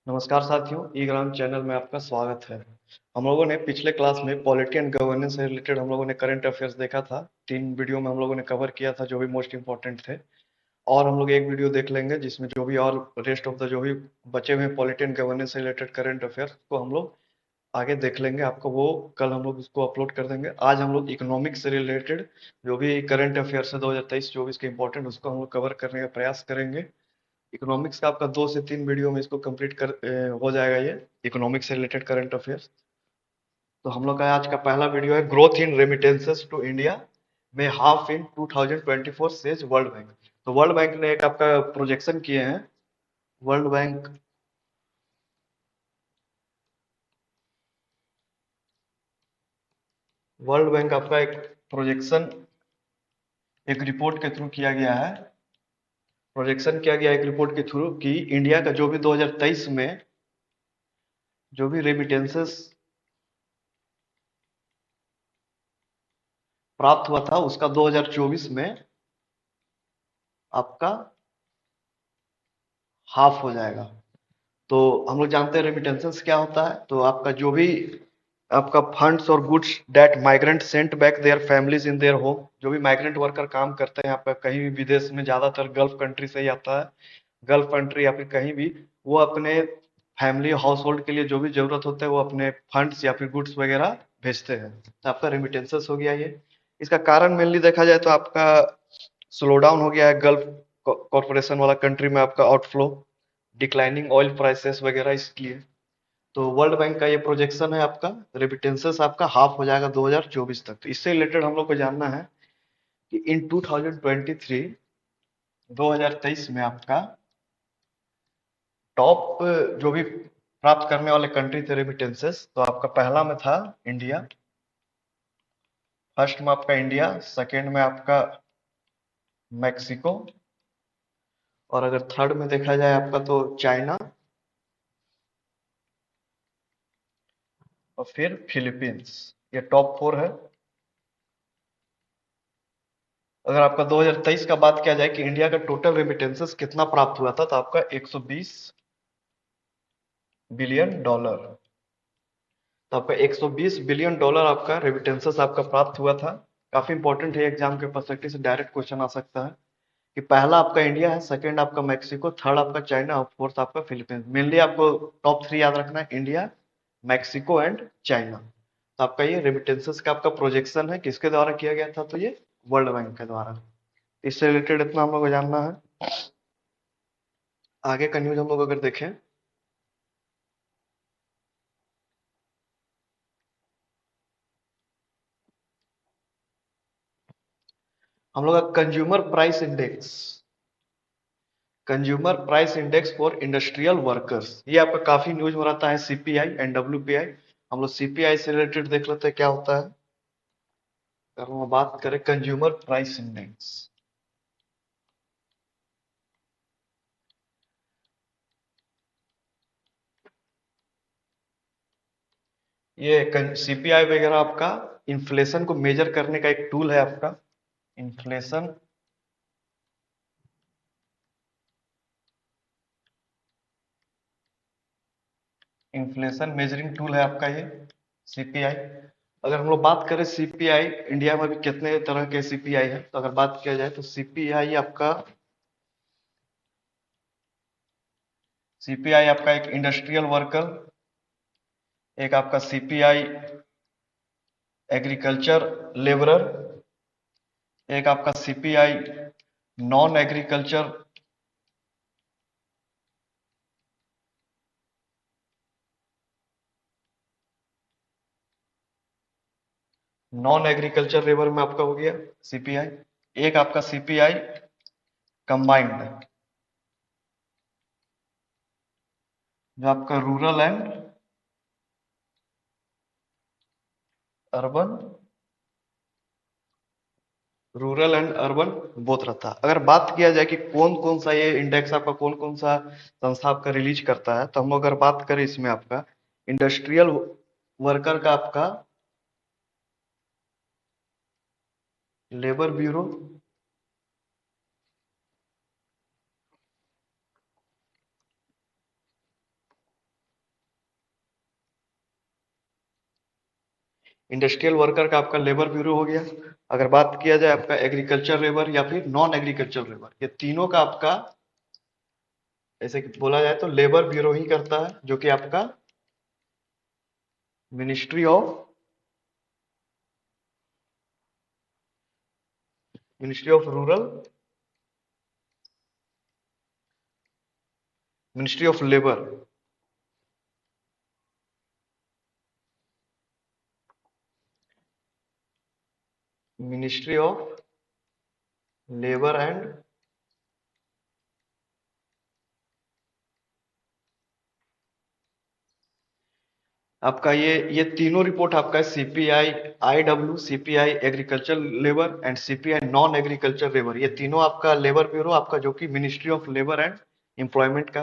नमस्कार साथियों, ई ग्राम चैनल में आपका स्वागत है। हम लोगों ने पिछले क्लास में पॉलिटी एंड गवर्नेंस से रिलेटेड हम लोगों ने करंट अफेयर्स देखा था। 3 वीडियो में हम लोगों ने कवर किया था जो भी मोस्ट इंपॉर्टेंट थे। और हम लोग एक वीडियो देख लेंगे जिसमें जो भी और रेस्ट ऑफ द जो भी बचे हुए पॉलिटी एंड गवर्नेंस से रिलेटेड करंट अफेयर्स को हम लोग आगे देख लेंगे। आपको वो कल हम लोग उसको अपलोड कर देंगे। आज हम लोग इकोनॉमिक्स से रिलेटेड जो भी करंट अफेयर्स है 2023-24 के इंपॉर्टेंट, उसको हम लोग कवर करने का प्रयास करेंगे। इकोनॉमिक्स का आपका 2 से 3 वीडियो में इसको कंप्लीट हो जाएगा ये इकोनॉमिक्स से रिलेटेड करंट अफेयर्स। तो हम लोग का आज का पहला वीडियो है growth in remittances to India में half in 2024 says World Bank. तो वर्ल्ड बैंक ने एक आपका प्रोजेक्शन किए हैं। वर्ल्ड बैंक वर्ल्ड बैंक आपका एक प्रोजेक्शन एक रिपोर्ट के थ्रू किया गया है। प्रोजेक्शन किया गया एक रिपोर्ट के थ्रू कि इंडिया का जो भी 2023 में जो भी रेमिटेंसेस प्राप्त हुआ था उसका 2024 में आपका हाफ हो जाएगा। तो हम लोग जानते हैं रेमिटेंसेस क्या होता है। तो आपका जो भी आपका फंड्स और goods that migrant Saint back their families in their home, जो भी माइग्रेंट वर्कर काम करते हैं आपका कहीं भी विदेश में, ज्यादातर गल्फ कंट्री से ही आता है। गल्फ कंट्री या फिर कहीं भी वो अपने फैमिली हाउस होल्ड के लिए जो भी जरूरत होता है वो अपने फंड्स या फिर गुड्स वगैरह भेजते हैं। तो आपका रेमिटेंसेस हो गया ये। इसका कारण मेनली देखा जाए तो आपका स्लो डाउन हो गया है गल्फ कॉर्पोरेशन वाला कंट्री में आपका आउटफ्लो, डिक्लाइनिंग ऑयल प्राइसेस वगैरह इसलिए। तो वर्ल्ड बैंक का ये प्रोजेक्शन है आपका रेमिटेंसेस आपका हाफ हो जाएगा 2024 तक। तो इससे रिलेटेड हम लोग को जानना है कि इन 2023 2023 में आपका टॉप जो भी प्राप्त करने वाले कंट्री थे रेमिटेंसेस, तो आपका पहला में था इंडिया। फर्स्ट में आपका इंडिया, सेकंड में आपका मैक्सिको, और अगर थर्ड में देखा जाए आपका तो चाइना, और फिर फिलीपींस। ये टॉप 4 है। अगर आपका 2023 का बात किया जाए कि इंडिया का टोटल रेमिटेंसेस कितना प्राप्त हुआ था, तो आपका 120 बिलियन डॉलर। तो आपका 120 बिलियन डॉलर आपका रेमिटेंसेस आपका प्राप्त हुआ था। काफी इंपॉर्टेंट है, एग्जाम के पर्सपेक्टिव से डायरेक्ट क्वेश्चन आ सकता है कि पहला आपका इंडिया है, सेकंड आपका मैक्सिको, थर्ड आपका चाइना और फोर्थ आपका फिलीपींस। मेनली आपको टॉप 3 याद रखना है, इंडिया, मैक्सिको एंड चाइना। तो आपका ये रेमिटेंसेस का आपका प्रोजेक्शन है, किसके द्वारा किया गया था, तो ये वर्ल्ड बैंक के द्वारा। इससे रिलेटेड इतना हम लोग को जानना है। आगे का न्यूज हम लोग अगर देखें, हम लोग का consumer price index for industrial workers, ये आपका काफी न्यूज में रहता है। सीपीआई एंड डब्ल्यूपीआई, हम लोग सीपीआई से रिलेटेड देख लेते हैं क्या होता है। अगर हम बात करें कंज्यूमर प्राइस इंडेक्स, ये सीपीआई वगैरह आपका इन्फ्लेशन को मेजर करने का एक टूल है आपका। इन्फ्लेशन इन्फ्लेशन मेजरिंग टूल है आपका ये सीपीआई। अगर हम लोग बात करें सीपीआई, इंडिया में भी कितने तरह के सीपीआई है, तो अगर बात किया जाए तो सीपीआई आपका एक इंडस्ट्रियल वर्कर, एक आपका सीपीआई एग्रीकल्चर लेबरर, एक आपका CPI non agriculture non agriculture labour में आपका हो गया सीपीआई। एक आपका सीपीआई कंबाइंड, जो आपका urban rural and urban both रहता है। अगर बात किया जाए कि कौन कौन सा ये इंडेक्स आपका कौन कौन सा संस्था आपका रिलीज करता है, तो हम लोग अगर बात करें इसमें आपका इंडस्ट्रियल वर्कर का आपका लेबर ब्यूरो, इंडस्ट्रियल वर्कर का आपका लेबर ब्यूरो हो गया। अगर बात किया जाए आपका एग्रीकल्चर लेबर या फिर नॉन एग्रीकल्चर लेबर, ये तीनों का आपका ऐसे कि बोला जाए तो लेबर ब्यूरो ही करता है, जो कि आपका ministry of ministry of rural ministry of labour ministry of labour and आपका ये तीनों रिपोर्ट आपका है CPI IW, CPI agriculture labour and CPI non agriculture labour, ये तीनों आपका लेबर ब्यूरो आपका जो कि ministry of labour and employment का।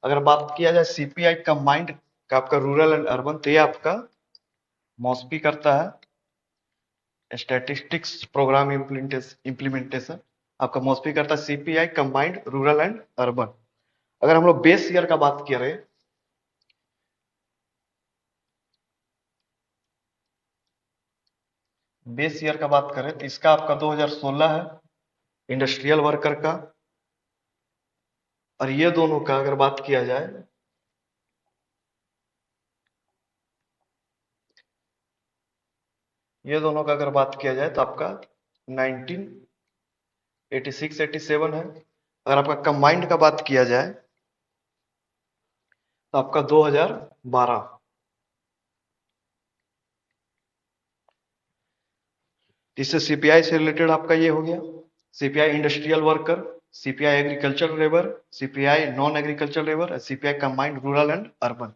अगर बात किया जाए सीपीआई कंबाइंड का आपका रूरल एंड अर्बन, तो ये आपका मॉस्पी करता है, स्टैटिस्टिक्स प्रोग्राम इम्प्लीमेंटेशन आपका मॉस्पी करता है CPI combined rural and urban. अगर हम लोग बेस ईयर का बात करें, बेस ईयर का बात करें तो इसका आपका 2016 है इंडस्ट्रियल वर्कर का। और ये दोनों का अगर बात किया जाए, ये दोनों का अगर बात किया जाए तो आपका 1986-87 है। अगर आपका कंबाइंड का बात किया जाए तो आपका 2012। इससे सीपीआई से रिलेटेड आपका ये हो गया, CPI industrial worker, CPI agriculture labour, CPI non agriculture labour, CPI combined rural and urban.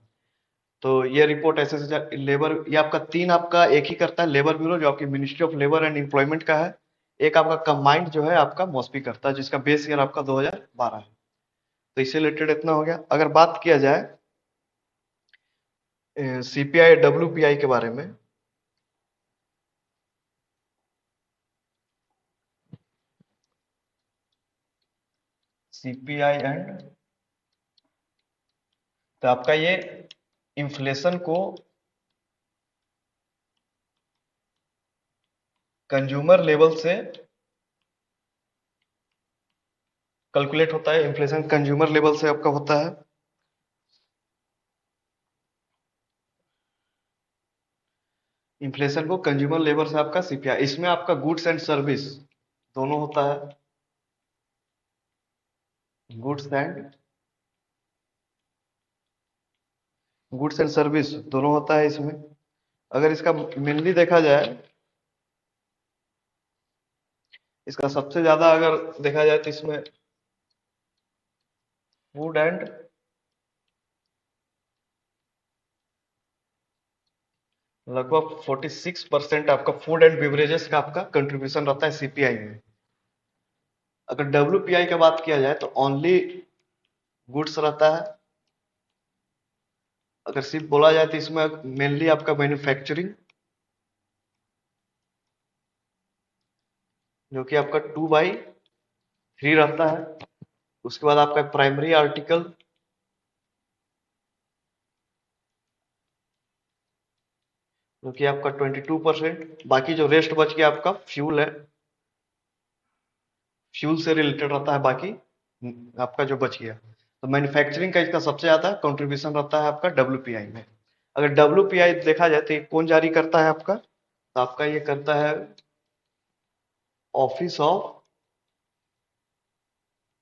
तो ये रिपोर्ट ऐसे लेबर, ये आपका तीन आपका एक ही करता है, लेबर ब्यूरो जो आपकी ministry of labour and employment का है, एक आपका कंबाइंड जो है आपका मॉस्पी करता है, जिसका बेस ईयर आपका 2012 है। तो इससे रिलेटेड इतना हो गया। अगर बात किया जाए सीपीआई डब्ल्यूपीआई के बारे में, सीपीआई एंड, तो आपका ये इन्फ्लेशन को कंज्यूमर लेवल से कैलकुलेट होता है, इन्फ्लेशन कंज्यूमर लेवल से आपका होता है। इन्फ्लेशन को कंज्यूमर लेवल से आपका सीपीआई, इसमें आपका गुड्स एंड सर्विस दोनों होता है, गुड्स एंड सर्विस दोनों होता है इसमें। अगर इसका मेनली देखा जाए, इसका सबसे ज्यादा अगर देखा जाए तो इसमें फूड एंड, लगभग 46% आपका फूड एंड बेवरेजेस का आपका कंट्रीब्यूशन रहता है सीपीआई में। अगर डब्ल्यूपीआई की बात किया जाए तो ओनली गुड्स रहता है। अगर सिर्फ बोला जाए तो इसमें मेनली आपका मैन्युफैक्चरिंग, जो कि आपका 2/3 रहता है। उसके बाद आपका प्राइमरी आर्टिकल, जो कि आपका 22%। बाकी जो रेस्ट बच गया आपका फ्यूल है, फ्यूल से रिलेटेड रहता है बाकी आपका जो बच गया। तो मैन्युफैक्चरिंग का इसका सबसे ज्यादा कंट्रीब्यूशन रहता है आपका डब्ल्यूपीआई में। अगर डब्ल्यूपीआई देखा जाए तो ये कौन जारी करता है आपका, तो आपका ये करता है ऑफिस ऑफ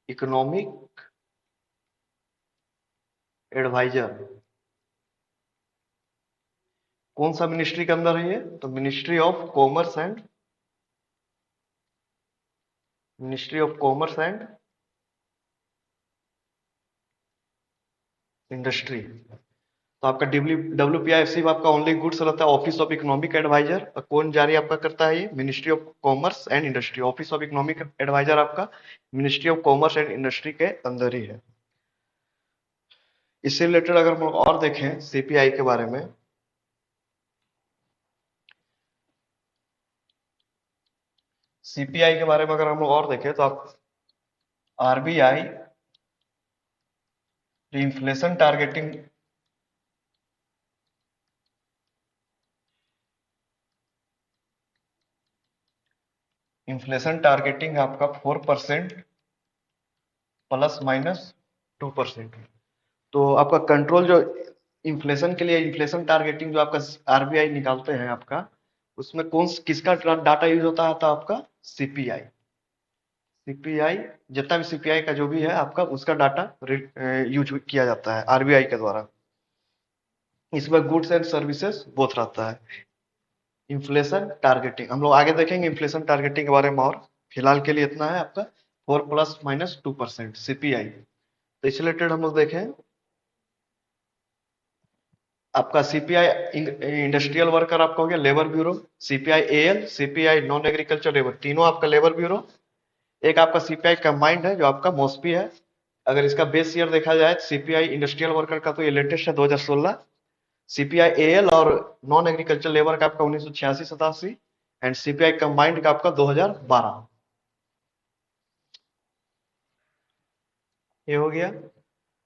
इकोनॉमिक एडवाइजर। कौन सा मिनिस्ट्री के अंदर है ये, तो ministry of commerce and industry. तो आपका डब्ल्यूपीआई सिर्फ आपका ओनली गुड्स रहता है, ऑफिस ऑफ इकोनॉमिक एडवाइजर। और कौन जारी आपका करता है, ये ministry of commerce and industry. Office of economic adviser आपका ministry of commerce and industry के अंदर ही है। इससे रिलेटेड अगर हम लोग और देखें सीपीआई के बारे में, सीपीआई के बारे में अगर हम लोग और देखें तो आप RBI inflation targeting, inflation targeting आपका 4% प्लस माइनस 2%। तो आपका कंट्रोल जो इन्फ्लेशन के लिए इन्फ्लेशन टारगेटिंग जो आपका आरबीआई निकालते हैं आपका, उसमें किसका डाटा यूज होता है? तो आपका सीपीआई। सीपीआई, जितना भी सीपीआई का जो भी है आपका, उसका डाटा यूज किया जाता है आरबीआई के द्वारा। इसमें गुड्स एंड सर्विसेज बोथ रहता है। इन्फ्लेशन टारगेटिंग हम लोग आगे देखेंगे इन्फ्लेशन टारगेटिंग के बारे में, और फिलहाल के लिए इतना है आपका 4 ± 2% सीपीआई। तो इससे रिलेटेड हम लोग देखें, आपका सीपीआई इंडस्ट्रियल वर्कर आपका हो गया, labour bureau, CPI AL, CPI non agriculture labour, तीनों आपका लेबर ब्यूरो। एक आपका सीपीआई कंबाइंड है जो आपका मॉस्पी है। अगर इसका बेस ईयर देखा जाए तो सीपीआई इंडस्ट्रियल वर्कर का तो ये लेटेस्ट है 2016। सीपीआई एएल और नॉन एग्रीकल्चर लेबर का आपका 1986-87, एंड सीपीआई कंबाइंड का आपका 2012। ये हो गया।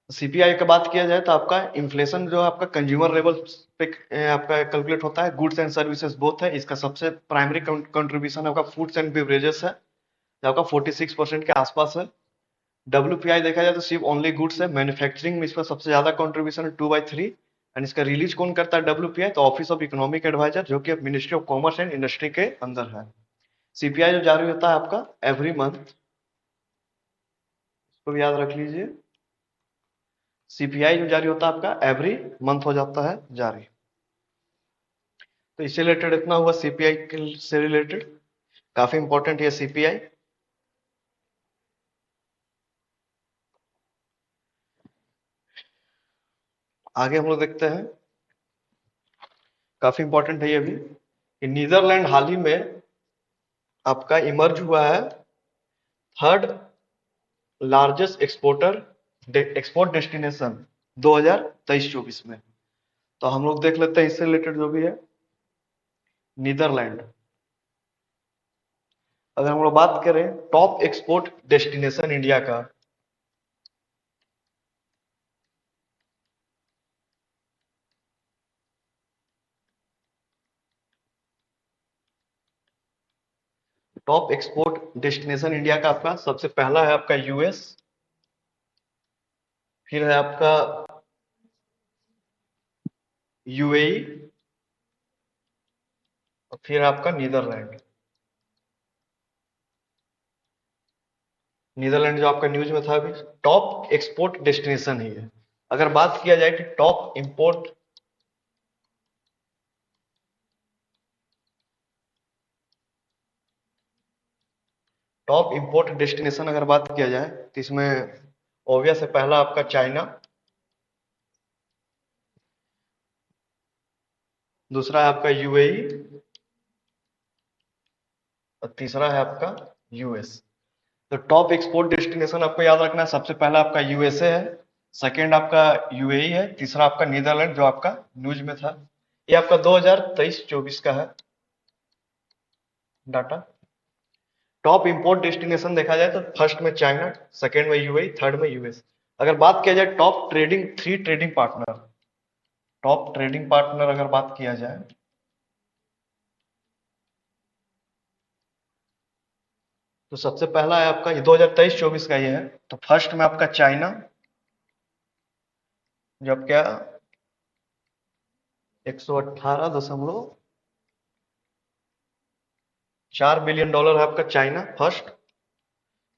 सीपीआई का बात किया जाए तो आपका इन्फ्लेशन जो आपका कंज्यूमर लेवल पे आपका कैलकुलेट होता है, गुड्स एंड सर्विसेज बोथ है। इसका सबसे प्राइमरी कंट्रीब्यूशन आपका फूड्स एंड बेवरेजेस है, जो आपका 46% के आसपास है। डब्ल्यूपीआई देखा जाए तो सिर्फ ओनली गुड्स है। मैन्युफैक्चरिंग में इसका सबसे ज्यादा कंट्रीब्यूशन है 2/3। एंड इसका रिलीज कौन करता है डब्ल्यूपीआई? तो ऑफिस ऑफ इकोनॉमिक एडवाइजर, जो कि ministry of commerce and industry के अंदर है। सीपीआई जो जारी होता है आपका एवरी मंथ, इसको भी याद रख लीजिए। सीपीआई जो जारी होता है आपका एवरी मंथ हो जाता है जारी। तो इससे रिलेटेड इतना हुआ सीपीआई से रिलेटेड, काफी इंपॉर्टेंट है सीपीआई। आगे हम लोग देखते हैं, काफी इंपॉर्टेंट है ये भी, कि नीदरलैंड हाल ही में आपका इमर्ज हुआ है थर्ड लार्जेस्ट एक्सपोर्ट डेस्टिनेशन 2023-24 में। तो हम लोग देख लेते हैं इससे रिलेटेड जो भी है। नीदरलैंड, अगर हम लोग बात करें टॉप एक्सपोर्ट डेस्टिनेशन इंडिया का, टॉप एक्सपोर्ट डेस्टिनेशन इंडिया का आपका सबसे पहला है आपका यूएस, फिर है आपका यूएई, और फिर आपका नीदरलैंड। नीदरलैंड जो आपका न्यूज में था अभी, टॉप एक्सपोर्ट डेस्टिनेशन ही है। अगर बात किया जाए कि टॉप इंपोर्ट डेस्टिनेशन अगर बात किया जाए तो इसमें ऑब्वियस है, पहला आपका चाइना, दूसरा है आपका यूएई, और तीसरा है आपका यूएस। तो टॉप एक्सपोर्ट डेस्टिनेशन आपको याद रखना है, सबसे पहला आपका यूएसए है, सेकेंड आपका यूएई है, तीसरा आपका नीदरलैंड जो आपका न्यूज में था। ये आपका 2023-24 का है डाटा। टॉप इंपोर्ट डेस्टिनेशन देखा जाए तो फर्स्ट में चाइना, सेकेंड में यूएई, थर्ड में यूएस। अगर बात किया जाए top trading, three trading partner, top trading partner अगर बात किया जाए तो सबसे पहला है आपका 2023-24 का ये है। तो फर्स्ट में आपका चाइना, जब क्या 118.4 बिलियन डॉलर है आपका चाइना फर्स्ट।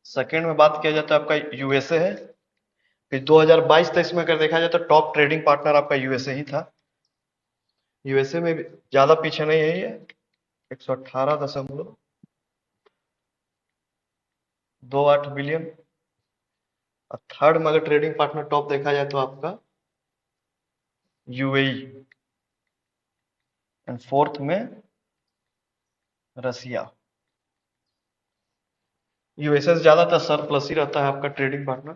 सेकेंड में बात किया जाता है आपका यूएसए है। फिर 2022-23 में अगर देखा जाए तो टॉप ट्रेडिंग पार्टनर आपका यूएसए ही था। यूएसए में भी ज्यादा पीछे नहीं है ये, 118.28 बिलियन। और थर्ड में अगर ट्रेडिंग पार्टनर टॉप देखा जाए तो आपका यूएई, एंड फोर्थ में रसिया। यूएसए से ज्यादातर सरप्लस ही रहता है आपका ट्रेडिंग पार्टनर।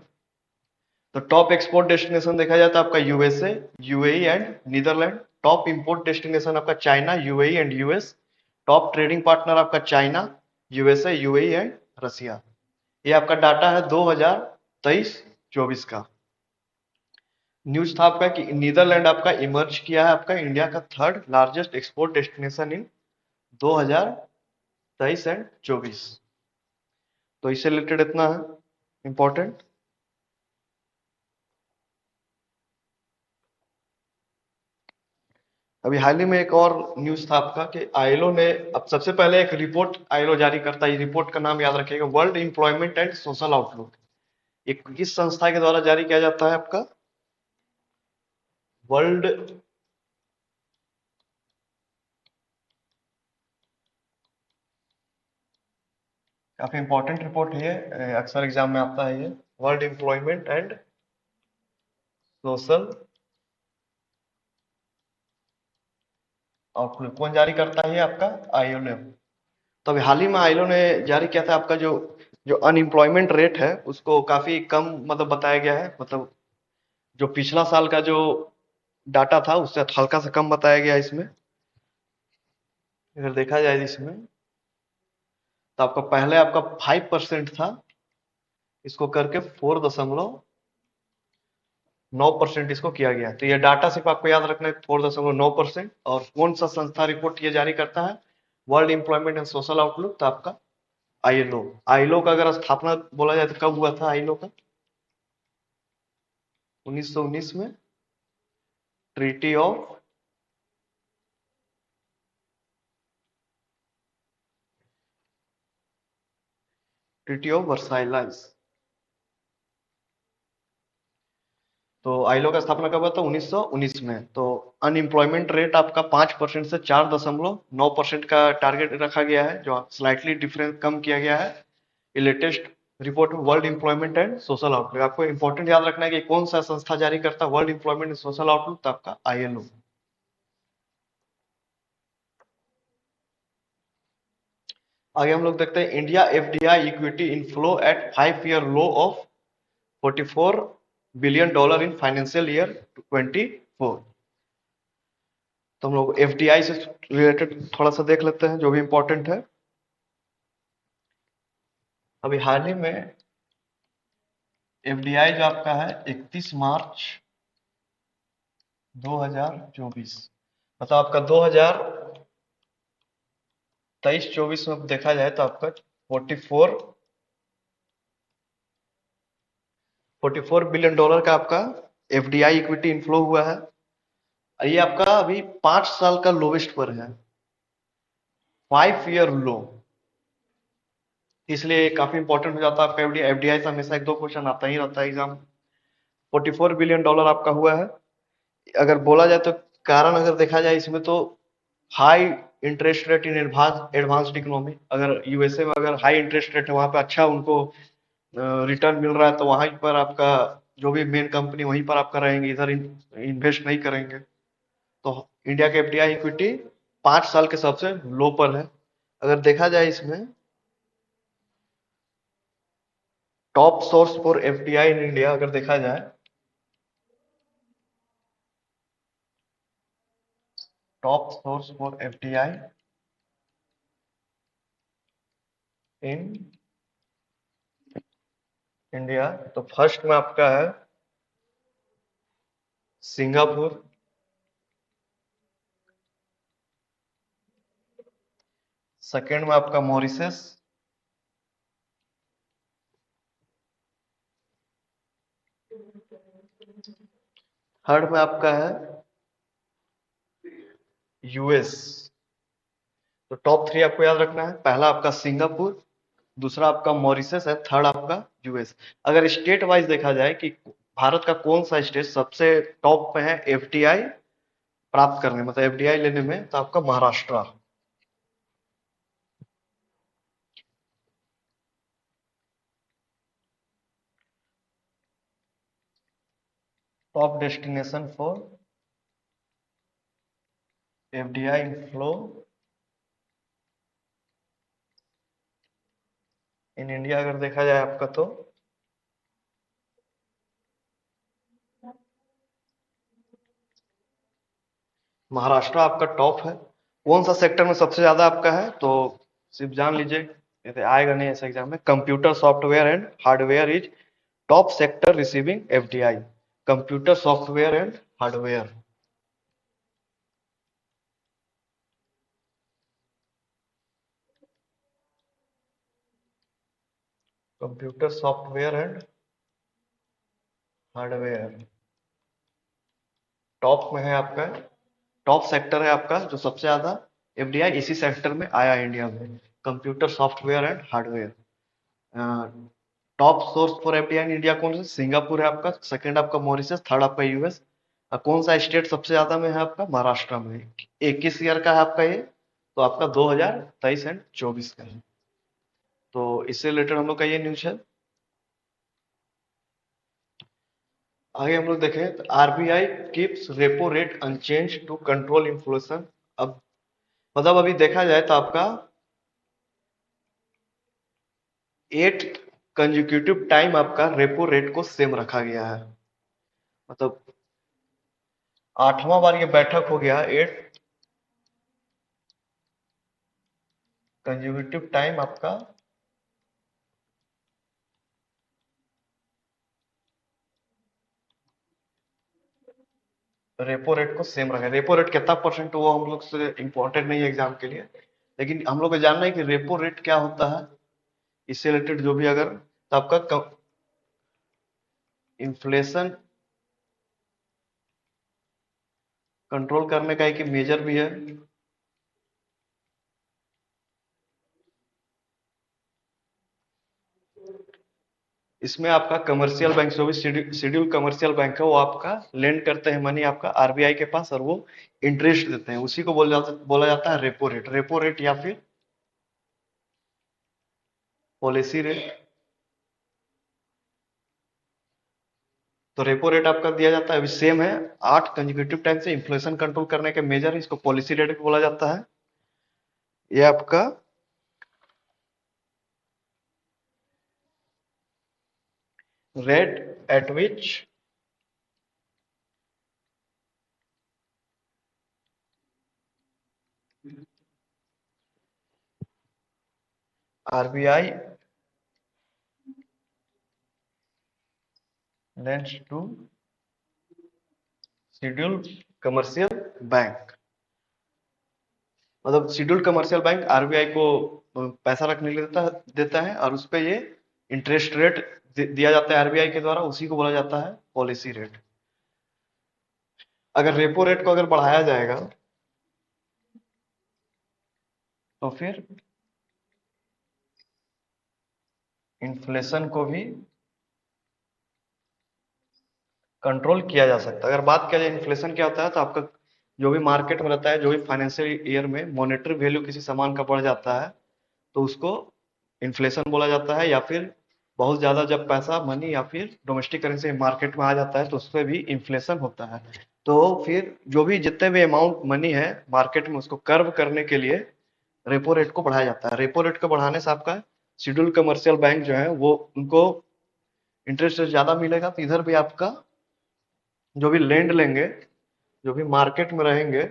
तो टॉप एक्सपोर्ट डेस्टिनेशन देखा जाए तो आपका USA, UAE and Netherland. Top import destination आपका China, UAE and US. Top trading partner आपका China, USA, UAE and Russia. ये आपका डाटा है 2023-24 का। न्यूज था आपका कि नीदरलैंड आपका इमर्ज किया है आपका इंडिया का third largest export destination in 2023-24 23 and 24। तो इससे रिलेटेड इतना है इंपॉर्टेंट। अभी हाल ही में एक और न्यूज था आपका कि आईएलओ ने, अब सबसे पहले एक रिपोर्ट आईएलओ जारी करता है। रिपोर्ट का नाम याद रखिएगा, world employment and social outlook. ये किस संस्था के द्वारा जारी किया जाता है आपका? वर्ल्ड, काफी इंपॉर्टेंट रिपोर्ट है ये, अक्सर एग्जाम में आता है ये। World employment and social outlook कौन जारी करता है? ये आपका आईएलओ ने। तो अभी हाल ही में आईएलओ ने जारी किया था आपका जो जो अनएम्प्लॉयमेंट रेट है उसको काफी कम मतलब बताया गया है। मतलब जो पिछला साल का जो डाटा था उससे हल्का सा कम बताया गया है इसमें। अगर देखा जाए इसमें तो आपका पहले आपका 5% था, इसको करके 4.9% इसको किया गया। तो ये डाटा सिर्फ आपको याद रखना है, 4.9%। और कौन सा संस्था रिपोर्ट ये जारी करता है? World employment and social outlook, तो आपका आईएलओ। आईएलओ का अगर स्थापना बोला जाए तो कब हुआ था आईएलओ का? 1919 में, ट्रीटी ऑफ वर्साइलाइस। तो आईएलओ का स्थापना कब हुआ था? 1919 में। तो अनएम्प्लॉयमेंट रेट आपका 5% से 4.9% का टारगेट रखा गया है, जो स्लाइटली डिफरेंस कम किया गया है ये लेटेस्ट रिपोर्ट में world employment and social outlook. आपको इंपॉर्टेंट याद रखना है कि कौन सा संस्था जारी करता है world employment and social outlook, तो आपका आईएलओ। आगे हम लोग देखते हैं India FDI equity inflow at 5 year low of $44 billion in financial year 24। तो हम लोग एफडीआई से रिलेटेड थोड़ा सा देख लेते हैं जो भी इंपॉर्टेंट है। अभी हाल ही में एफडीआई जो आपका है 31 मार्च 2024, मतलब आपका 2023-24 में देखा जाए तो आपका 44 बिलियन डॉलर का आपका एफडीआई इक्विटी इनफ्लो हुआ है। ये आपका अभी 5 साल का लोवेस्ट पर है, 5 ईयर लो। इसलिए काफी इंपॉर्टेंट हो जाता है आपका एफडीआई। एफडीआई से हमेशा एक दो क्वेश्चन आता ही रहता है एग्जाम। $44 बिलियन आपका हुआ है। अगर बोला जाए तो कारण अगर देखा जाए इसमें तो high interest rate in advanced economy. अगर यूएसए में अगर हाई इंटरेस्ट रेट है, वहां पे अच्छा उनको रिटर्न मिल रहा है, तो वहां पर आपका जो भी मेन कंपनी वहीं पर आपका रहेंगे, इधर इन्वेस्ट नहीं करेंगे। तो इंडिया के एफडीआई इक्विटी 5 साल के सबसे लो पर है। अगर देखा जाए इसमें top source for FDI in India, अगर देखा जाए top source for FDI in India, तो फर्स्ट में आपका है सिंगापुर, सेकेंड में आपका मॉरिशस, थर्ड में आपका है यूएस। तो टॉप थ्री आपको याद रखना है, पहला आपका सिंगापुर, दूसरा आपका मॉरिशस है, थर्ड आपका यूएस। अगर स्टेट वाइज देखा जाए कि भारत का कौन सा स्टेट सबसे टॉप पे है एफडीआई प्राप्त करने, मतलब एफडीआई लेने में, तो आपका Maharashtra. Top destination for FDI inflow in India, अगर देखा जाए आपका तो महाराष्ट्र आपका टॉप है। कौन सा सेक्टर में सबसे ज्यादा आपका है? तो सिर्फ जान लीजिए, ये तो आएगा नहीं ऐसे एग्जाम में, computer software and hardware is top sector receiving FDI. Computer software and hardware. Computer software and hardware top में है आपका, टॉप सेक्टर है आपका जो सबसे ज्यादा एफडीआई इसी सेक्टर में आया है इंडिया में, computer software and hardware. Top source for FDI in India कौन सा? सिंगापुर है आपका, सेकंड आपका मॉरिशस, थर्ड आपका यूएस। कौन सा स्टेट सबसे ज्यादा में है आपका? महाराष्ट्र में। 21 ईयर का है आपका ये, तो आपका 2023 एंड 24 का है। तो इससे रिलेटेड हम लोग का ये न्यूज है। आगे हम लोग देखें तो RBI keeps repo rate unchanged to control inflation. अब मतलब अभी देखा जाए तो आपका 8 कंजिक्यूटिव टाइम आपका रेपो रेट को सेम रखा गया है। मतलब 8वां बार ये बैठक हो गया, 8 कंजिक्यूटिव टाइम आपका रेपो रेट को सेम रखा है। रेपो रेट कितना परसेंट वो हम लोग से इम्पोर्टेंट नहीं है एग्जाम के लिए, लेकिन हम लोग को जानना है कि रेपो रेट क्या होता है। इससे रिलेटेड जो भी अगर तो आपका इन्फ्लेशन कंट्रोल करने का एक मेजर भी है। इसमें आपका कमर्शियल बैंक जो भी शेड्यूल कमर्शियल बैंक है वो आपका लेंड करते हैं मनी आपका आरबीआई के पास, और वो इंटरेस्ट देते हैं, उसी को बोला जाता है रेपो रेट। रेपो रेट या फिर पॉलिसी रेट। तो रेपो रेट आपका दिया जाता है अभी सेम है, 8 कंजिक्यूटिव टाइम से इन्फ्लेशन कंट्रोल करने के मेजर है, इसको पॉलिसी रेट भी बोला जाता है। ये आपका rate at which RBI lends to schedule commercial bank. मतलब शेड्यूल कमर्शियल बैंक आरबीआई को पैसा रखने के लिए देता है, और उस पे ये इंटरेस्ट रेट दिया जाता है आरबीआई के द्वारा, उसी को बोला जाता है पॉलिसी रेट। अगर रेपो रेट को अगर बढ़ाया जाएगा तो फिर इन्फ्लेशन को भी कंट्रोल किया जा सकता है। अगर बात किया जाए इन्फ्लेशन क्या होता है, तो आपका जो भी मार्केट में रहता है, जो भी फाइनेंशियल ईयर में मॉनेटरी वैल्यू किसी सामान का बढ़ जाता है तो उसको इन्फ्लेशन बोला जाता है। या फिर बहुत ज्यादा जब पैसा मनी या फिर डोमेस्टिक करेंसी मार्केट में आ जाता है तो उसपे भी इन्फ्लेशन होता है। तो फिर जो भी जितने भी अमाउंट मनी है मार्केट में उसको कर्व करने के लिए रेपो रेट को बढ़ाया जाता है। रेपो रेट को बढ़ाने से आपका शेड्यूल कमर्शियल बैंक जो है वो उनको इंटरेस्ट रेट ज्यादा मिलेगा, तो इधर भी आपका जो भी लैंड लेंगे, जो भी मार्केट में रहेंगे,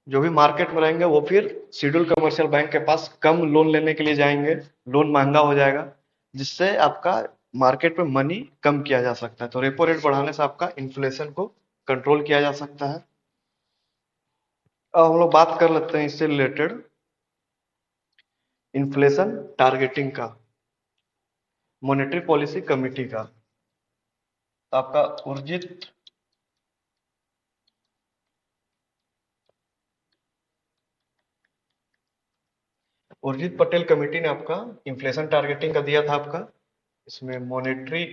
जो भी मार्केट में रहेंगे वो फिर शेड्यूल कमर्शियल बैंक के पास कम लोन लेने के लिए जाएंगे, लोन महंगा हो जाएगा, जिससे आपका मार्केट में मनी कम किया जा सकता है। तो रेपो रेट बढ़ाने से आपका इन्फ्लेशन को कंट्रोल किया जा सकता है। अब हम लोग बात कर लेते हैं इससे रिलेटेड इन्फ्लेशन टारगेटिंग का, मॉनेटरी पॉलिसी कमिटी का। तो आपका उर्जित पटेल कमेटी ने आपका इन्फ्लेशन टारगेटिंग का दिया था आपका। इसमें मॉनेटरी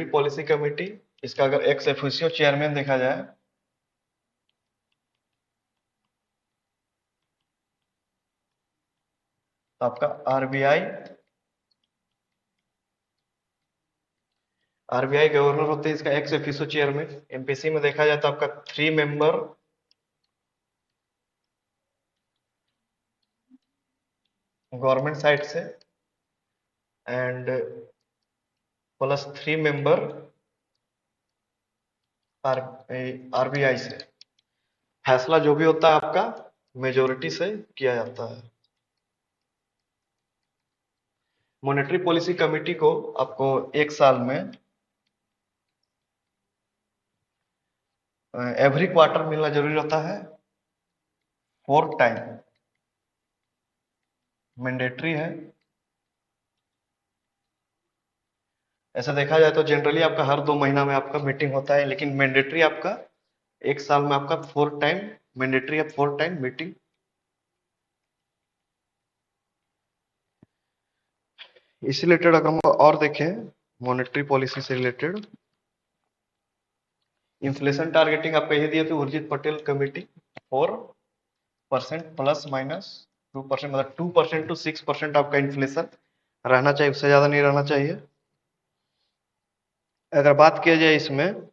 पॉलिसी कमेटी, इसका अगर एक्स ऑफिशियो चेयरमैन देखा जाए तो आपका आरबीआई गवर्नर होते हैं इसका एक्स ऑफिशियो चेयरमैन। एमपीसी में देखा जाए तो आपका 3 मेंबर गवर्नमेंट साइड से and plus 3 member are RBI से। फैसला जो भी होता है आपका मेजोरिटी से किया जाता है। मॉनेटरी पॉलिसी कमेटी को आपको एक साल में एवरी क्वार्टर मिलना जरूरी रहता है, 4 टाइम। मैंडेटरी है। ऐसा देखा जाए तो जनरली आपका हर 2 महीना में आपका मीटिंग होता है, लेकिन मैंडेटरी आपका 1 साल में आपका 4 टाइम मैंडेटरी है, 4 टाइम मीटिंग। इसी रिलेटेड अगर हम और देखें, मॉनेटरी पॉलिसी से रिलेटेड इन्फ्लेशन टारगेटिंग आपका ये दिया था Urjit Patel committee, 4% plus minus 2%, मतलब 2% to 6% आपका इन्फ्लेशन रहना चाहिए, उससे ज्यादा नहीं रहना चाहिए। अगर बात किया जाए इसमें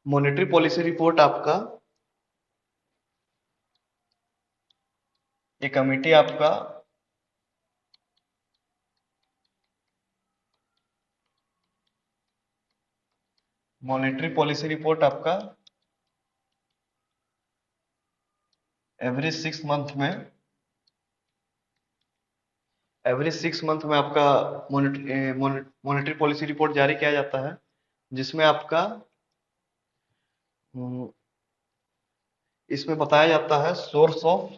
मॉनेटरी पॉलिसी रिपोर्ट आपका, ये कमेटी आपका मॉनेटरी पॉलिसी रिपोर्ट आपका एवरी 6 मंथ में आपका मॉनेटरी पॉलिसी रिपोर्ट जारी किया जाता है, जिसमें आपका हम्म, इसमें बताया जाता है सोर्स ऑफ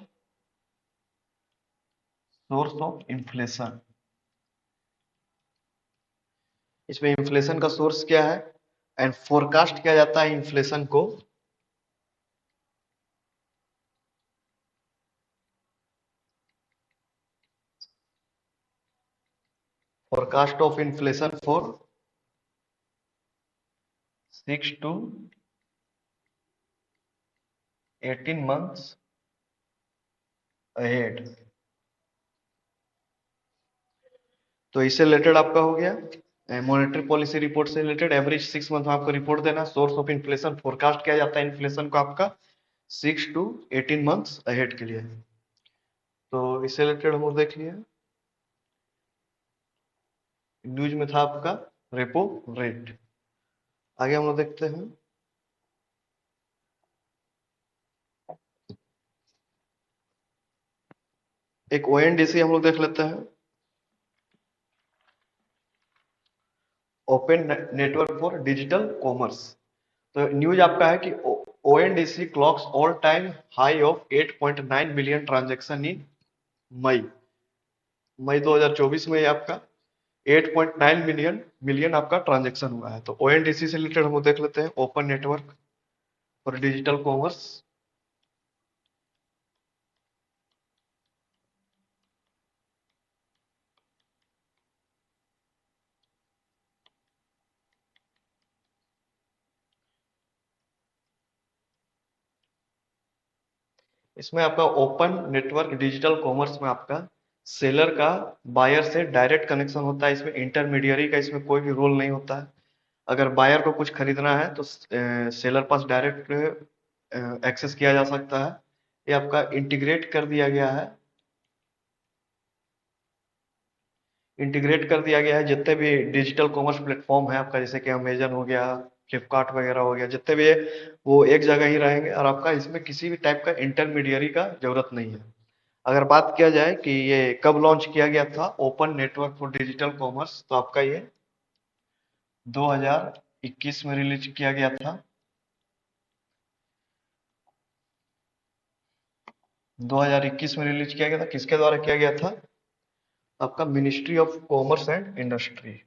इन्फ्लेशन। इसमें इन्फ्लेशन का सोर्स क्या है एंड फोरकास्ट किया जाता है इन्फ्लेशन को। Forecast of inflation for 6 to 18 months ahead. तो इससे रिलेटेड आपका हो गया मॉनेटरी पॉलिसी रिपोर्ट से रिलेटेड। एवरेज 6 मंथ में आपको रिपोर्ट देना, सोर्स ऑफ इन्फ्लेशन फोरकास्ट किया जाता है इन्फ्लेशन को आपका 6 to 18 months अहेड के लिए। तो इससे रिलेटेड हम लोग देख लिए, न्यूज में था आपका रेपो रेट। आगे हम लोग देखते हैं, एक ओएनडीसी हम लोग देख लेते हैं, open network for digital commerce. तो न्यूज आपका है कि ONDC clocks all time high of 8.9 million transaction in May May 2024 में आपका 8.9 मिलियन आपका ट्रांजैक्शन हुआ है। तो ओएनडीसी से रिलेटेड हम लोग देख लेते हैं, open network for digital commerce. इसमें आपका ओपन नेटवर्क डिजिटल कॉमर्स में आपका सेलर का बायर से डायरेक्ट कनेक्शन होता है, इसमें इंटरमीडियरी का इसमें कोई भी रोल नहीं होता है। अगर बायर को कुछ खरीदना है तो सेलर पास डायरेक्ट एक्सेस किया जा सकता है। ये आपका इंटीग्रेट कर दिया गया है, जितने भी डिजिटल कॉमर्स प्लेटफॉर्म है आपका, जैसे कि अमेजन हो गया, फ्लिपकार्ट वगैरह हो गया, जितने भी है वो एक जगह ही रहेंगे और आपका इसमें किसी भी टाइप का इंटरमीडियरी का जरूरत नहीं है। अगर बात किया जाए कि ये कब लॉन्च किया गया था open network for digital commerce, तो आपका ये 2021 में रिलीज किया गया था। 2021 में रिलीज किया गया था, किसके द्वारा किया गया था? आपका ministry of commerce and industry.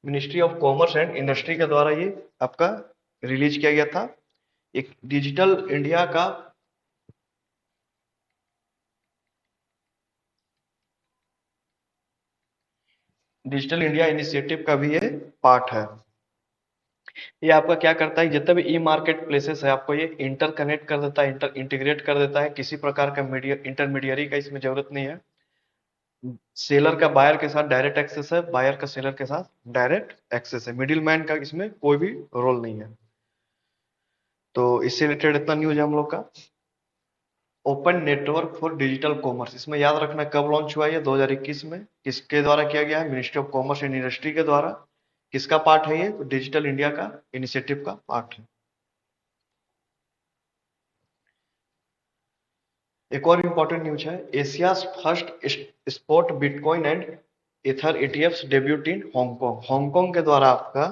Ministry of commerce and industry के द्वारा ये आपका रिलीज किया गया था। एक डिजिटल इंडिया इनिशिएटिव का भी ये पार्ट है। ये आपका क्या करता है, जितने भी ई मार्केट प्लेसेस है आपको ये इंटर कनेक्ट कर देता है, इंटीग्रेट कर देता है। किसी प्रकार का मीडिया इंटरमीडियरी का इसमें जरूरत नहीं है। सेलर का बायर के साथ डायरेक्ट एक्सेस है, बायर का सेलर के साथ डायरेक्ट एक्सेस है, मिडिल मैन का इसमें कोई भी रोल नहीं है। तो इससे रिलेटेड इतना न्यूज है हम लोग का। Open network for digital commerce, इसमें याद रखना कब लॉन्च हुआ है, ये 2021 में। किसके द्वारा किया गया है? Ministry of commerce and industry के द्वारा। किसका पार्ट है ये? तो डिजिटल इंडिया का इनिशिएटिव का पार्ट है। एक और इंपॉर्टेंट न्यूज है, Asia first spot bitcoin and ether ETFs debut in Hong Kong, Hong Kong के द्वारा आपका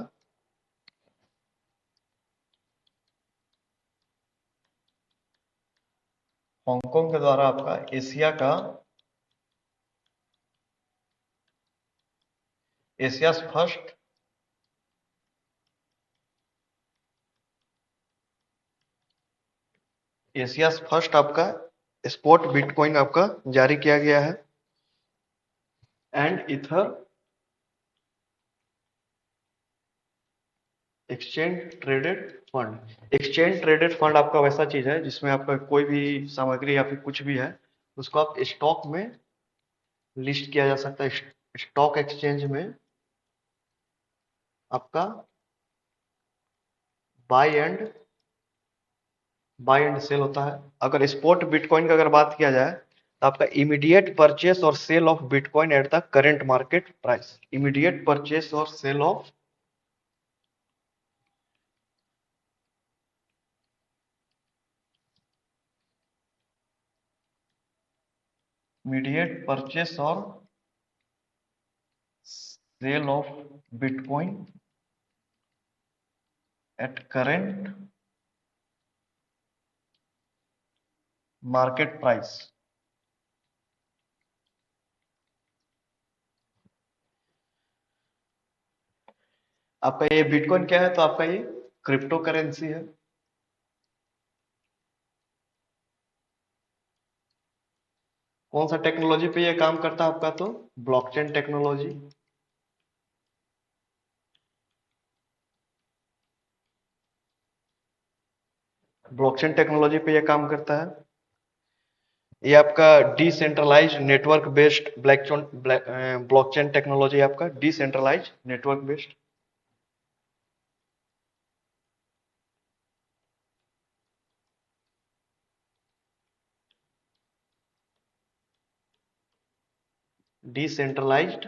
हांगकांग के द्वारा आपका एशियाज फर्स्ट आपका स्पॉट बिटकॉइन आपका जारी किया गया है। And ether exchange traded fund आपका वैसा चीज है जिसमें आपका कोई भी सामग्री या फिर कुछ भी है उसको आप स्टॉक में लिस्ट किया जा सकता है। स्टॉक एक्सचेंज में आपका बाय एंड सेल होता है। अगर स्पॉट बिटकॉइन की अगर बात किया जाए तो आपका इमीडिएट परचेस और sale of bitcoin at the current market price. Immediate purchase और सेल ऑफ इमीडिएट परचेस और sale of bitcoin at current market price. आपका ये बिटकॉइन क्या है, तो आपका ये क्रिप्टो करेंसी है। कौन सा टेक्नोलॉजी पे ये काम करता है आपका, तो ब्लॉकचेन टेक्नोलॉजी। ब्लॉकचेन टेक्नोलॉजी पे ये काम करता है। ये आपका decentralize network based blockchain technology आपका decentralize network based. Decentralized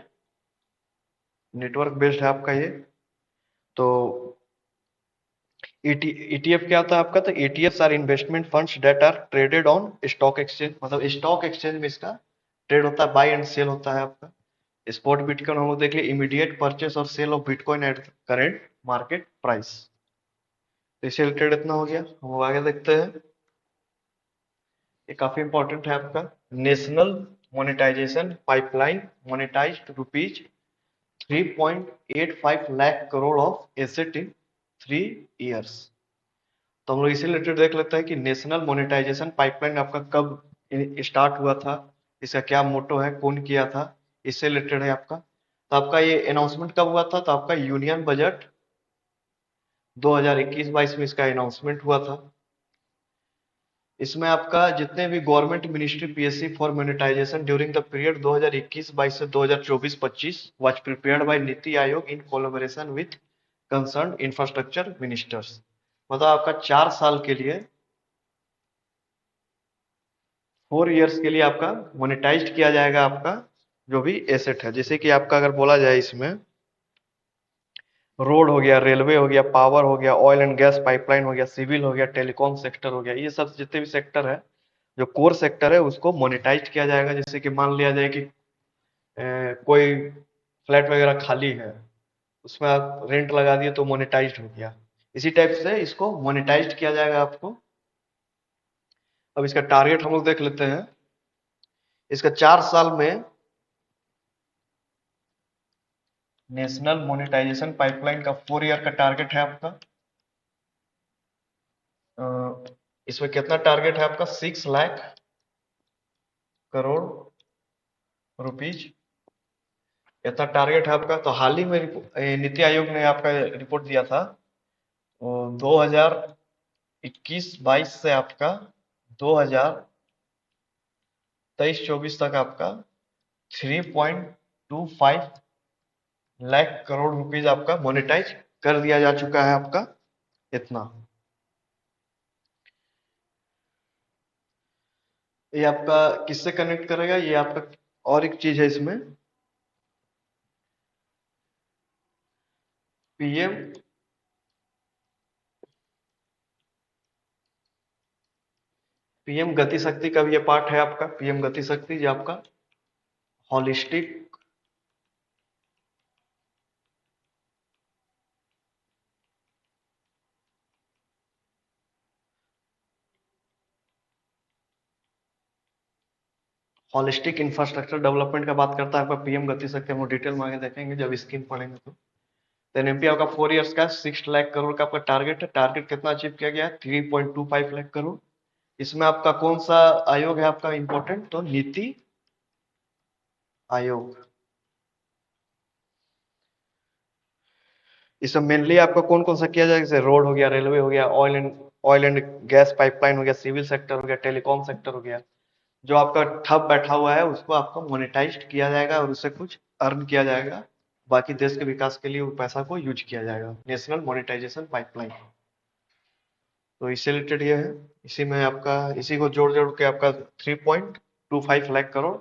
network based है आपका ये। तो ETF क्या होता है आपका, तो ETFs are investment funds that are traded on stock exchange. मतलब स्टॉक एक्सचेंज में इसका ट्रेड होता है, बाय एंड सेल होता है आपका। स्पॉट बिटकॉइन हम लोग देख लिए, इमीडिएट परचेस और sale of bitcoin at current market price. इससे रिलेटेड इतना हो गया। हम आगे देखते हैं, ये काफी इंपॉर्टेंट है आपका। National monetisation pipeline monetised rupees 3.85 lakh crore of asset in 3 years। तो हम लोग इसी रिलेटेड देख लेते हैं कि नेशनल मोनेटाइजेशन पाइपलाइन आपका कब स्टार्ट हुआ था, इसका क्या मोटो है, कौन किया था, इससे रिलेटेड है आपका। तो आपका ये अनाउंसमेंट कब हुआ था, तो आपका यूनियन बजट 2021-22 में इसका अनाउंसमेंट हुआ था। इसमें आपका जितने भी government ministry PSC for monetisation during the period 2021-22 से 2024-25 was prepared by NITI Aayog in collaboration with concern infrastructure ministers. मतलब आपका 4 साल के लिए, 4 years के लिए आपका मोनेटाइज किया जाएगा आपका जो भी एसेट है। जैसे कि आपका अगर बोला जाए इसमें रोड हो गया, रेलवे हो गया, पावर हो गया, ऑयल एंड गैस पाइपलाइन हो गया, सिविल हो गया, टेलीकॉम सेक्टर हो गया, ये सब जितने भी सेक्टर है जो कोर सेक्टर है उसको मोनेटाइज किया जाएगा। जैसे कि मान लिया जाए कि कोई फ्लैट वगैरह खाली है, उसमें आप रेंट लगा दिए तो मोनेटाइज हो गया। इसी टाइप से इसको मोनेटाइज किया जाएगा आपको। अब इसका टारगेट हम लोग देख लेते हैं। इसका 4 साल में नेशनल मोनेटाइजेशन पाइपलाइन का 4 year का टारगेट है आपका। इसमें कितना टारगेट है आपका, 6 लाख करोड़ रुपीज, इतना टारगेट है आपका। तो हाल ही में नीति आयोग ने आपका रिपोर्ट दिया था, 2021-22 से आपका 2023-24 तक आपका 3.25 लाख करोड़ रुपीज आपका मोनेटाइज कर दिया जा चुका है आपका इतना। ये आपका किससे कनेक्ट करेगा, ये आपका और एक चीज है इसमें, पीएम गति शक्ति का भी ये पार्ट है आपका। पीएम गति शक्ति जो आपका हॉलिस्टिक हॉलिस्टिक इंफ्रास्ट्रक्चर डेवलपमेंट का बात करता है आपका पीएम गति शक्ति, हम लोग डिटेल में आगे देखेंगे जब स्कीम पढ़ेंगे तो। देन एमपी आपका 4 इयर्स का 6 लाख करोड़ का आपका टारगेट है। टारगेट कितना अचीव किया गया है? 3.25 लाख करोड़। इसमें आपका कौन सा आयोग है आपका इंपॉर्टेंट? तो नीति आयोग। इसमें मेनली आपका कौन कौन सा किया जाएगा? जैसे रोड हो गया, रेलवे हो गया, ऑयल एंड गैस पाइपलाइन हो गया, सिविल सेक्टर हो गया, टेलीकॉम सेक्टर हो गया। जो आपका ठप बैठा हुआ है उसको आपको मोनेटाइज किया जाएगा और उससे कुछ अर्न किया जाएगा। बाकी देश के विकास के लिए वो पैसा को यूज किया जाएगा। National monetisation pipeline. तो इससे रिलेटेड ये है। इसी में आपका इसी को जोड़ जोड़ के आपका 3.25 लाख करोड़,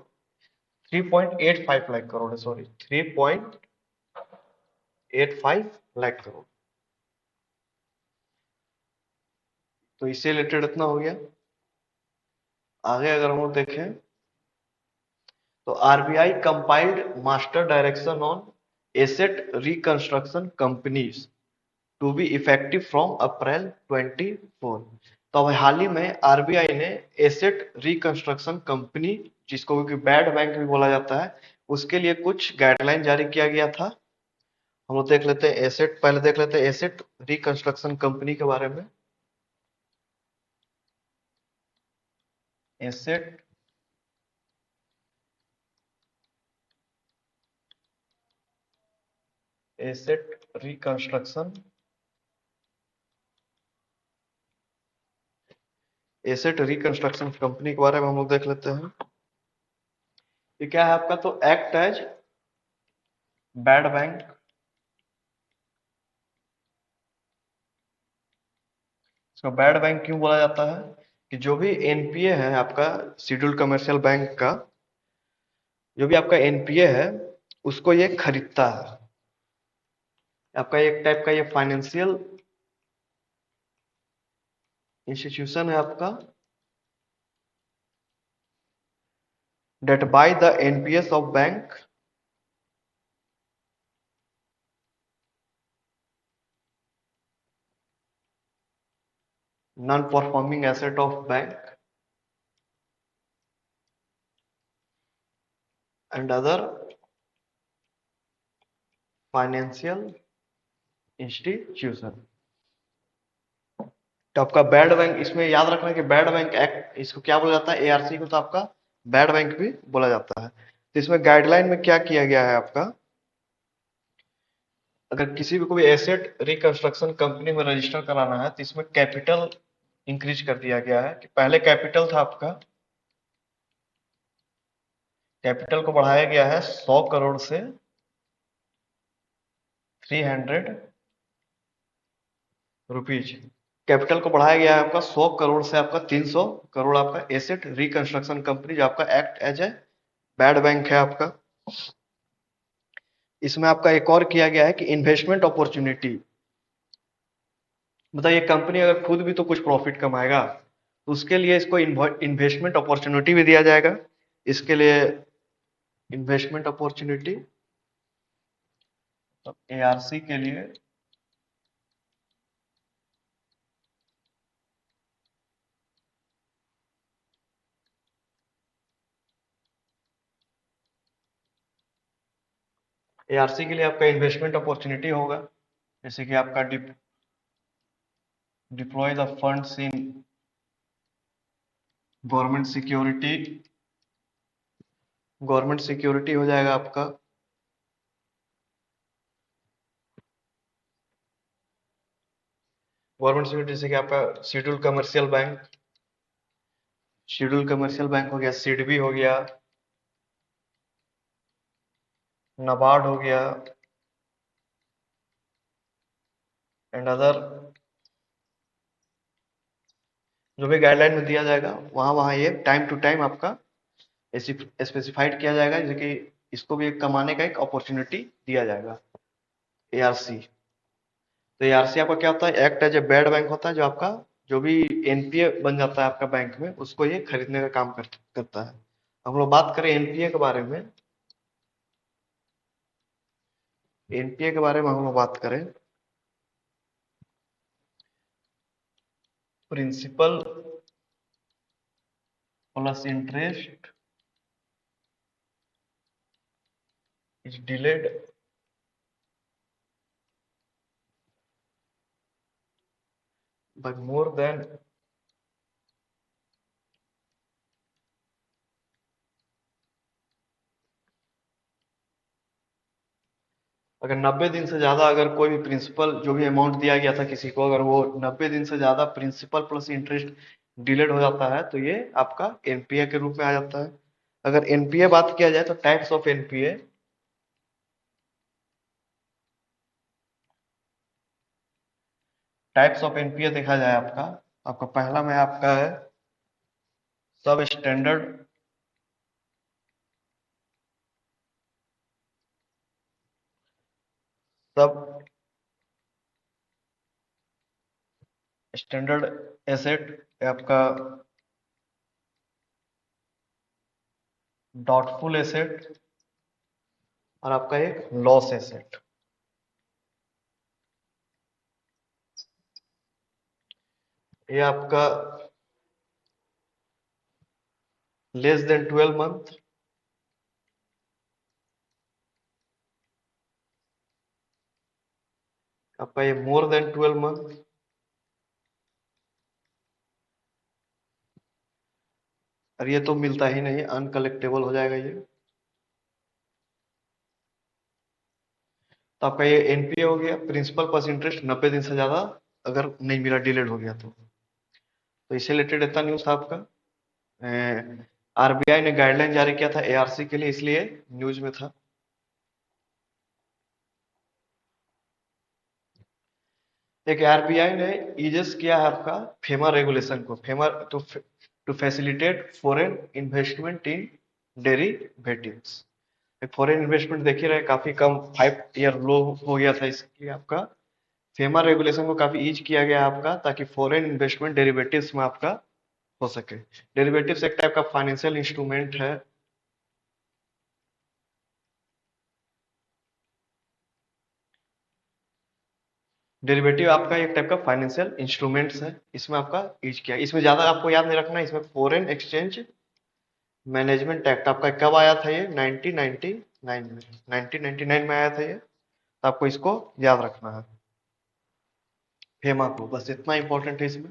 3.85 लाख करोड़ है, सॉरी 3.85 लाख करोड़। तो इससे रिलेटेड इतना हो गया। आगे अगर हम लोग देखें तो RBI compiled master direction on asset reconstruction companies to be effective from April 24। तो अब हाल ही में आरबीआई ने एसेट रिकंस्ट्रक्शन कंपनी, जिसको कि बैड बैंक भी बोला जाता है, उसके लिए कुछ गाइडलाइन जारी किया गया था। हम लोग देख लेते हैं एसेट, पहले देख लेते हैं एसेट रिकंस्ट्रक्शन कंपनी के बारे में। Asset asset reconstruction asset reconstruction company के बारे में हम लोग देख लेते हैं। ये क्या है आपका? तो एक्ट एज बैड बैंक। इसको बैड बैंक क्यों बोला जाता है? कि जो भी एनपीए है आपका, शेड्यूल्ड कमर्शियल बैंक का जो भी आपका एनपीए है उसको ये खरीदता है। आपका एक टाइप का ये फाइनेंशियल इंस्टीट्यूशन है आपका, debt by the NPAs of bank non performing asset of bank and other financial institution. तो आपका बैड बैंक, इसमें याद रखना कि बैड बैंक एक्ट, इसको क्या बोला जाता है? एआरसी को तो आपका बैड बैंक भी बोला जाता है। तो इसमें गाइडलाइन में क्या किया गया है आपका? अगर किसी भी कोई एसेट रिकंस्ट्रक्शन कंपनी में रजिस्टर कराना है तो इसमें कैपिटल इंक्रीज कर दिया गया है। कि पहले कैपिटल था आपका, कैपिटल को बढ़ाया गया है 100 करोड़ से 300 रुपीज। कैपिटल को बढ़ाया गया है आपका 100 करोड़ से आपका 300 करोड़। आपका एसेट रिकंस्ट्रक्शन कंपनी जो आपका act as a bad bank है आपका। इसमें आपका एक और किया गया है कि इन्वेस्टमेंट अपॉर्चुनिटी, मतलब ये कंपनी अगर खुद भी तो कुछ प्रॉफिट कमाएगा तो उसके लिए इसको इन्वेस्टमेंट अपॉर्चुनिटी भी दिया जाएगा। इसके लिए इन्वेस्टमेंट अपॉर्चुनिटी एआरसी के लिए एआरसी के लिए आपका इन्वेस्टमेंट अपॉर्चुनिटी होगा। जैसे कि आपका deploy the funds in government security, government security हो जाएगा आपका। गवर्नमेंट सिक्योरिटी जैसे कि आपका scheduled commercial bank, scheduled commercial bank हो गया, सिडबी हो गया, नाबार्ड हो गया एंड अदर। जो भी गाइडलाइन में दिया जाएगा वहां वहां ये टाइम टू टाइम आपका स्पेसिफाइड किया जाएगा, जैसे कि इसको भी कमाने का एक अपॉर्चुनिटी दिया जाएगा एआरसी। तो एआरसी आपका क्या होता है? Act as a bad bank होता है। जो आपका जो भी एनपीए बन जाता है आपका बैंक में उसको ये खरीदने का काम करता है। हम लोग बात करें एनपीए के बारे में, एनपीए के बारे में हम लोग बात करें, principal plus interest is delayed by more than अगर 90 दिन से ज्यादा अगर कोई भी प्रिंसिपल जो भी अमाउंट दिया गया था किसी को अगर वो 90 दिन से ज्यादा प्रिंसिपल प्लस इंटरेस्ट डिलेड हो जाता है तो ये आपका एनपीए के रूप में आ जाता है। अगर एनपीए बात किया जाए तो types of NPA, types of NPA देखा जाए आपका, आपका पहला में आपका है सब स्टैंडर्ड, सब स्टैंडर्ड एसेट, आपका डॉटफुल एसेट और आपका एक लॉस एसेट। ये आपका लेस देन 12 मंथ, आपका ये मोर देन 12 मंथ, और ये तो मिलता ही नहीं, अनकलेक्टेबल हो जाएगा ये। तो आपका ये एनपीए हो गया, प्रिंसिपल प्लस इंटरेस्ट 90 दिन से ज्यादा अगर नहीं मिला, डिलेड हो गया तो इससे रिलेटेड इतना न्यूज था आपका। आरबीआई ने गाइडलाइन जारी किया था एआरसी के लिए, इसलिए न्यूज में था। एक आरबीआई ने ईजेस किया है आपका फेमा रेगुलेशन को, FEMA to facilitate foreign investment in derivatives. Foreign investment देख ही रहे, काफी कम 5 ईयर लो हो गया था, इसलिए आपका फेमा रेगुलेशन को काफी ईज किया गया है आपका, ताकि फॉरेन इन्वेस्टमेंट डेरिवेटिव्स में आपका हो सके। डेरिवेटिव्स एक टाइप का फाइनेंशियल इंस्ट्रूमेंट है। डेरिवेटिव आपका एक टाइप का फाइनेंशियल इंस्ट्रूमेंट्स है, इसमें आपका यूज किया। इसमें ज्यादा आपको याद नहीं रखना, इसमें फॉरेन एक्सचेंज मैनेजमेंट एक्ट आपका कब आया था, ये 1999 में, 1999 में आया था ये, तो आपको इसको याद रखना है, फेमा को, बस इतना इंपॉर्टेंट है इसमें।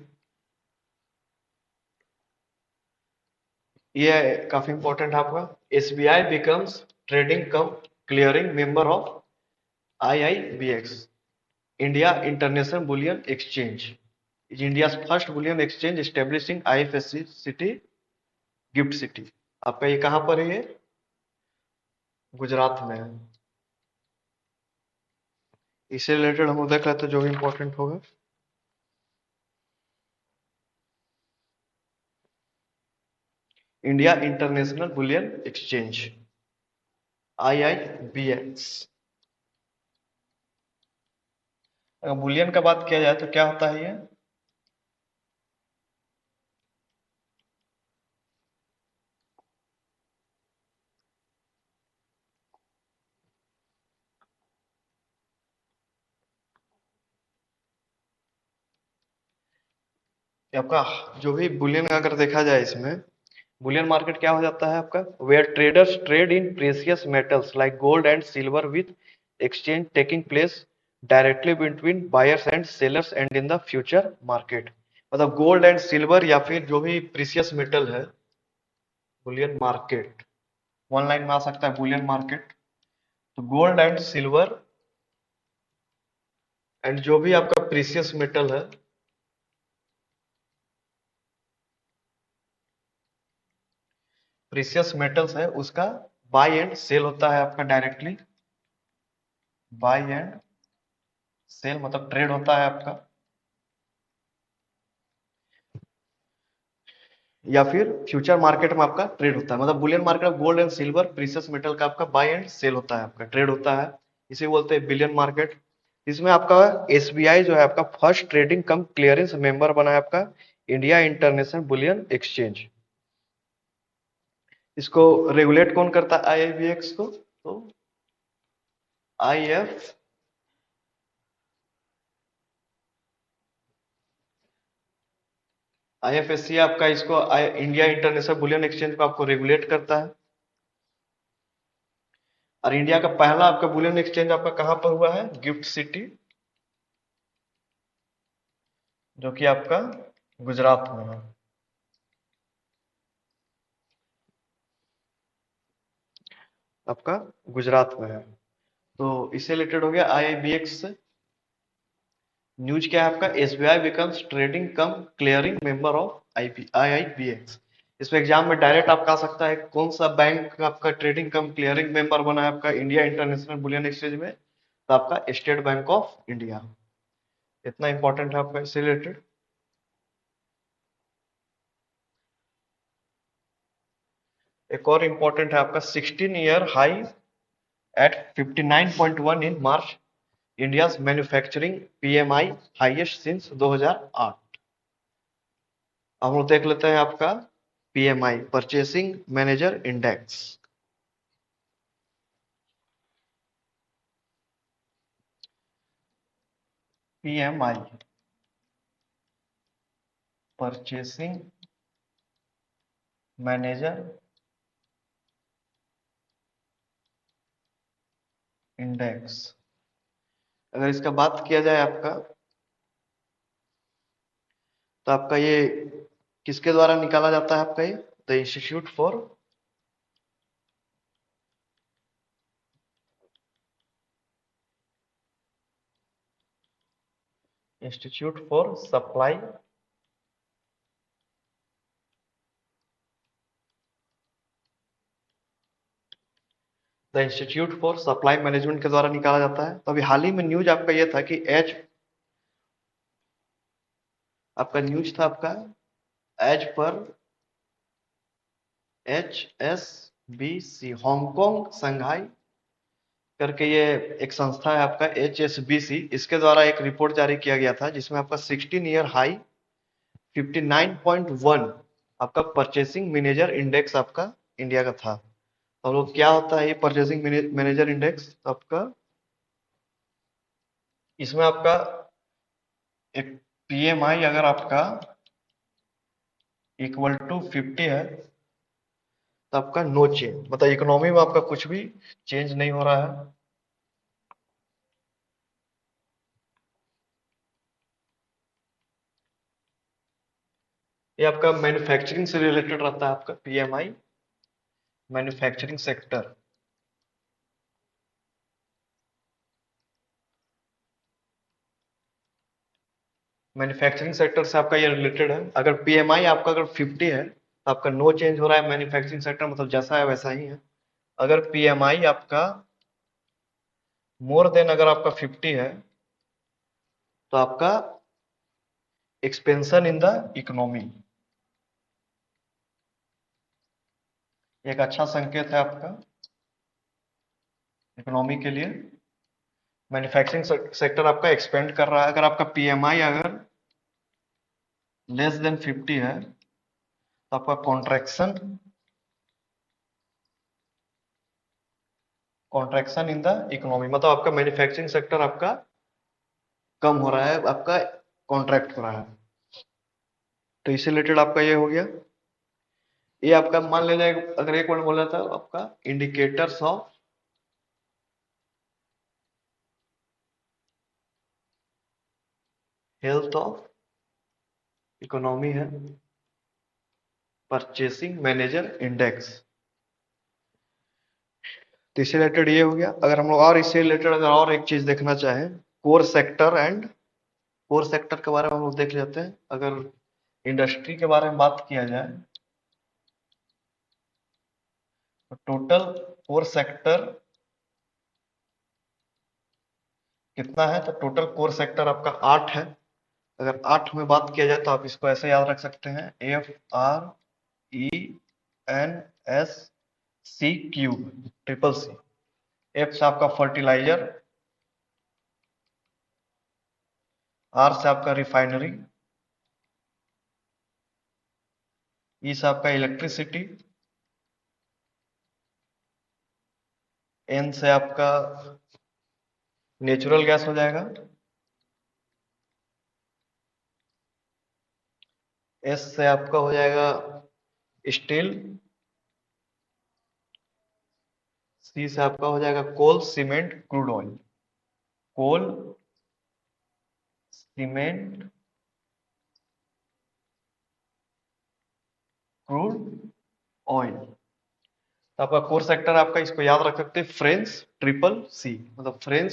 ये काफी इंपॉर्टेंट है आपका। SBI becomes trading cum clearing member of IIBX, India International Bullion Exchange, is India's first bullion exchange establishing IFSC city, GIFT city. आपका ये कहाँ पर है ये? गुजरात में है। इससे रिलेटेड हम देख लेते हैं जो भी इंपॉर्टेंट होगा। India International Bullion Exchange, IIBX. अगर बुलियन का बात किया जाए तो क्या होता है ये आपका जो भी बुलियन अगर देखा जाए इसमें, बुलियन मार्केट क्या हो जाता है आपका, where traders trade in precious metals like gold and silver with exchange taking place directly between buyers and sellers and in the future market. मतलब गोल्ड एंड सिल्वर या फिर जो भी प्रीसियस मेटल है, बुलियन मार्केट वन लाइन में आ सकता है बुलियन मार्केट। तो गोल्ड एंड सिल्वर एंड जो भी आपका प्रीसियस मेटल है, प्रीसियस मेटल्स है, उसका बाय एंड सेल होता है आपका डायरेक्टली, बाय एंड सेल मतलब ट्रेड होता है आपका, या फिर फ्यूचर मार्केट में आपका ट्रेड होता है। मतलब Boolean market gold and silver precious metal का आपका बाय एंड सेल होता है, आपका ट्रेड होता है, इसे बोलते हैं बिलियन मार्केट। इसमें आपका एसबीआई जो है आपका फर्स्ट ट्रेडिंग कम क्लियरेंस मेंबर बना है आपका इंडिया इंटरनेशनल बुलियन एक्सचेंज। इसको रेगुलेट कौन करता है आईआईबीएक्स को, तो आईएफ आईएफएससी आपका इसको इंडिया इंटरनेशनल बुलियन एक्सचेंज को आपको रेगुलेट करता है। और इंडिया का पहला आपका बुलियन एक्सचेंज आपका कहाँ पर हुआ है? गिफ्ट सिटी, जो कि आपका गुजरात में है। आपका गुजरात में है। तो इससे रिलेटेड हो गया आईआईबीएक्स से। न्यूज क्या है आपका? SBI becomes trading cum clearing member of IIBX. इसमें एग्जाम में डायरेक्ट आपका आ सकता है, कौन सा बैंक आपका ट्रेडिंग कम क्लियरिंग मेंबर बना है आपका इंडिया इंटरनेशनल बुलियन एक्सचेंज में? तो आपका स्टेट बैंक ऑफ इंडिया। इतना इंपॉर्टेंट है आपका इससे रिलेटेड। एक और इंपॉर्टेंट है आपका 16 year high at 59.1 in March, India's manufacturing PMI highest since 2008। हम लोग देख लेते हैं आपका PMI, purchasing manager index. PMI, purchasing manager index. अगर इसका बात किया जाए आपका, तो आपका ये किसके द्वारा निकाला जाता है आपका? ये the institute for supply the institute for supply management के द्वारा निकाला जाता है। तो अभी हाल ही में न्यूज आपका ये था कि एच आपका न्यूज था आपका, एज पर HSBC हांगकांग संघाई करके ये एक संस्था है आपका HSBC, इसके द्वारा एक रिपोर्ट जारी किया गया था जिसमें आपका 16 ईयर हाई 59.1 आपका परचेसिंग मैनेजर इंडेक्स आपका इंडिया का था। तो लोग क्या होता है ये परचेसिंग मैनेजर इंडेक्स आपका? इसमें आपका एक पीएमआई अगर आपका इक्वल टू 50 है, तो आपका नो चेंज, मतलब इकोनॉमी में आपका कुछ भी चेंज नहीं हो रहा है। ये आपका मैन्युफैक्चरिंग से रिलेटेड रहता है आपका PMI, manufacturing sector. Manufacturing sector से आपका ये रिलेटेड है। अगर पीएमआई आपका अगर 50 है तो आपका नो चेंज हो रहा है मैन्युफैक्चरिंग सेक्टर, मतलब जैसा है वैसा ही है। अगर पीएमआई आपका मोर देन अगर आपका 50 है, तो आपका एक्सपेंशन इन द इकोनॉमी, एक अच्छा संकेत है आपका इकोनॉमी के लिए। मैन्युफैक्चरिंग सेक्टर आपका एक्सपेंड कर रहा है। अगर आपका पीएमआई अगर लेस देन 50 है, तो आपका contraction contraction in the economy, मतलब आपका मैन्युफैक्चरिंग सेक्टर आपका कम हो रहा है, आपका कॉन्ट्रैक्ट हो रहा है। तो इससे रिलेटेड आपका ये हो गया। ये आपका मान लेना, अगर एक वर्ड बोला था आपका indicators of health of economy है परचेसिंग मैनेजर इंडेक्स। तो इससे रिलेटेड ये हो गया। अगर हम लोग और इससे रिलेटेड अगर और एक चीज देखना चाहें, कोर सेक्टर के बारे में हम लोग देख लेते हैं। अगर इंडस्ट्री के बारे में बात किया जाए, तो टोटल कोर सेक्टर कितना है? तो टोटल कोर सेक्टर आपका 8 है। अगर 8 में बात किया जाए तो आप इसको ऐसे याद रख सकते हैं, FRENSC cube, triple C. F से आपका फर्टिलाइजर, आर से आपका रिफाइनरी, ई से आपका इलेक्ट्रिसिटी, एन से आपका नेचुरल गैस हो जाएगा, एस से आपका हो जाएगा स्टील, सी से आपका हो जाएगा कोल सीमेंट क्रूड ऑयल। कोल सीमेंट क्रूड ऑयल। तो आपका कोर सेक्टर आपका, इसको याद रख सकते हैं, फ्रेंच ट्रिपल सी, मतलब फ्रेंच